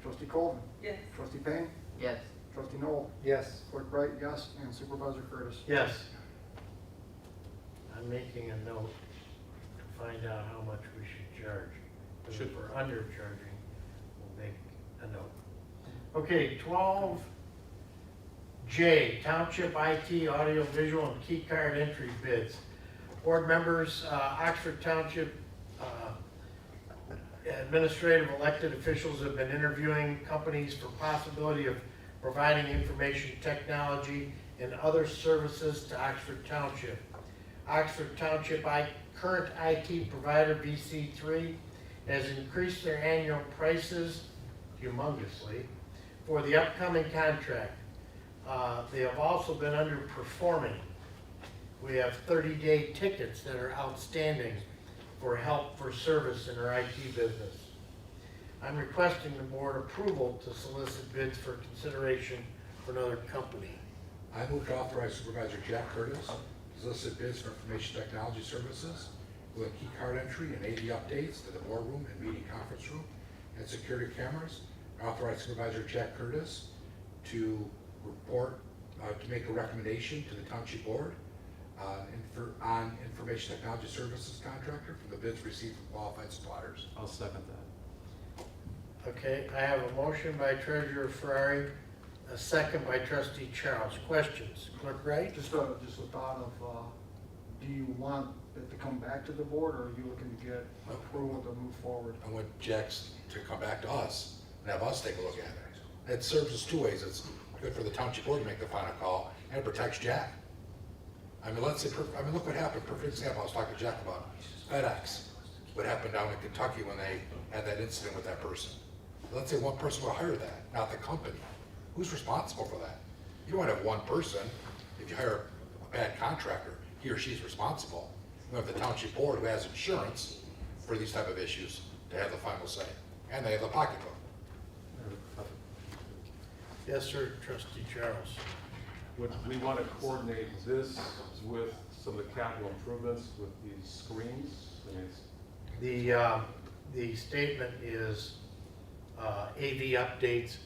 Trustee Colvin. Yes. Trustee Payne. Yes. Trustee Noel. Yes. Clerk Wright, yes, and Supervisor Curtis. Yes. I'm making a note to find out how much we should charge. Because if we're undercharging, we'll make a note. Okay, 12J, Township IT audio visual and key card entry bids. Board members, Oxford Township administrative elected officials have been interviewing companies for possibility of providing information technology and other services to Oxford Township. Oxford Township current IT provider, BC3, has increased their annual prices humongously for the upcoming contract. They have also been underperforming. We have 30-day tickets that are outstanding for help for service in our IT business. I'm requesting the board approval to solicit bids for consideration for another company. I move to authorize Supervisor Jack Curtis to solicit bids for information technology services with key card entry and AV updates to the boardroom and meeting conference room and security cameras. I authorize Supervisor Jack Curtis to report, to make a recommendation to the Township Board on information technology services contractor from the bids received from qualified suppliers. I'll second that. Okay, I have a motion by Treasurer Ferrari, a second by Trustee Charles. Questions? Clerk Wright? Just a thought of, do you want it to come back to the board, or are you looking to get approval to move forward? I want Jack's to come back to us and have us take a look at it. It serves us two ways. It's good for the Township Board to make the final call, and it protects Jack. I mean, let's say, look what happened. Perfect example, I was talking to Jack about FedEx. What happened down in Kentucky when they had that incident with that person. Let's say one person would hire that, not the company. Who's responsible for that? You don't have one person. If you hire a bad contractor, he or she's responsible. You have the Township Board who has insurance for these type of issues to have the final say. And they have the pocketbook. Yes, sir, Trustee Charles. Would we want to coordinate this with some of the capital improvements with these screens? I mean, The statement is AV updates.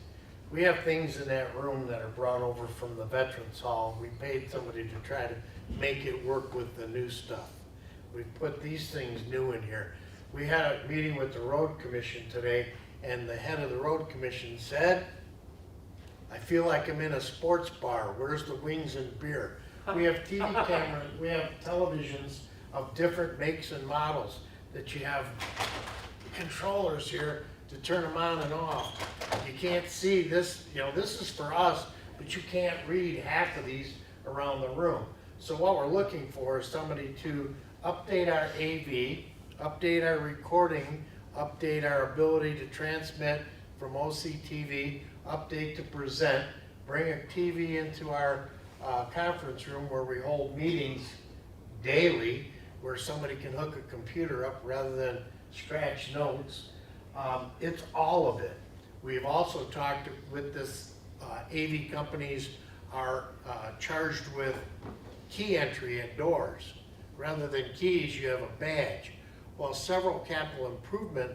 We have things in that room that are brought over from the Veterans Hall. We paid somebody to try to make it work with the new stuff. We put these things new in here. We had a meeting with the Road Commission today, and the head of the Road Commission said, I feel like I'm in a sports bar. Where's the wings and beer? We have TV cameras, we have televisions of different makes and models that you have controllers here to turn them on and off. You can't see this, this is for us, but you can't read half of these around the room. So what we're looking for is somebody to update our AV, update our recording, update our ability to transmit from OCTV, update to present, bring a TV into our conference room where we hold meetings daily, where somebody can hook a computer up rather than scratch notes. It's all of it. We've also talked with this, AV companies are charged with key entry at doors. Rather than keys, you have a badge. Well, several capital improvement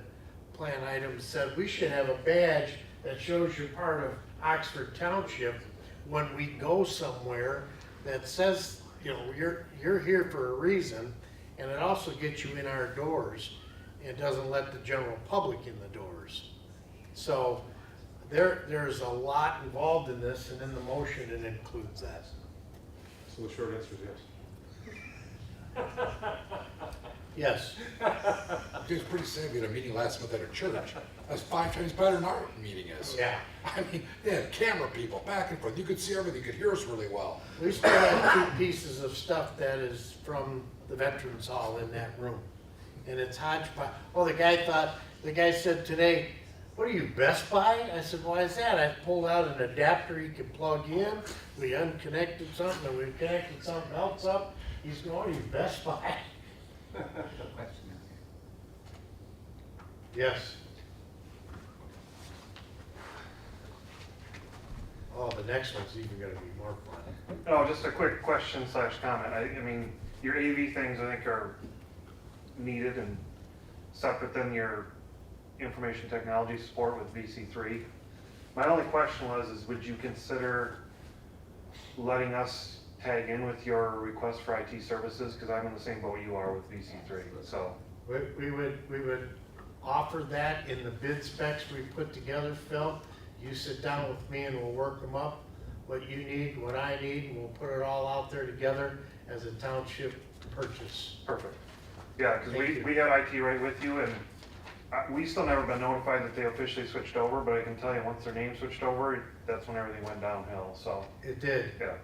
plan items said we should have a badge that shows you're part of Oxford Township when we go somewhere, that says, you're here for a reason, and it also gets you in our doors. It doesn't let the general public in the doors. So there's a lot involved in this, and in the motion it includes that. so the short answer is yes. Yes. It was pretty sad. We had a meeting last month at a church. That's 5 times better than our meeting is. Yeah. I mean, they had camera people back and forth. You could see everything. You could hear us really well. We still have 2 pieces of stuff that is from the Veterans Hall in that room. And it's hodgepodge. Oh, the guy said today, what are you, Best Buy? I said, why is that? I pulled out an adapter you can plug in. We unconnected something and we connected something else up. He's going, are you Best Buy? Yes. Oh, the next one's even gonna be more fun. Oh, just a quick question / comment. I mean, your AV things I think are needed and separate than your information technology support with VC3. My only question is would you consider letting us tag in with your request for IT services? Because I'm in the same boat you are with VC3, so. We would offer that in the bid specs we put together, Phil. You sit down with me and we'll work them up. What you need, what I need, and we'll put it all out there together as a township purchase. Perfect. Yeah, because we had IT right with you, and we still never been notified that they officially switched over, but I can tell you once their name switched over, that's when everything went downhill, so. It did. Yeah.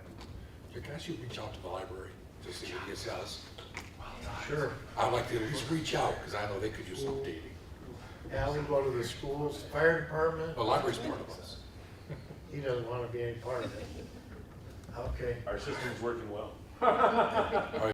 Can I ask you to reach out to the library to see what he says? Sure. I'd like to at least reach out because I know they could use updating. Al will go to the schools, fire department. The library's part of us. He doesn't want to be any part of it. Okay. Our system's working well. All right,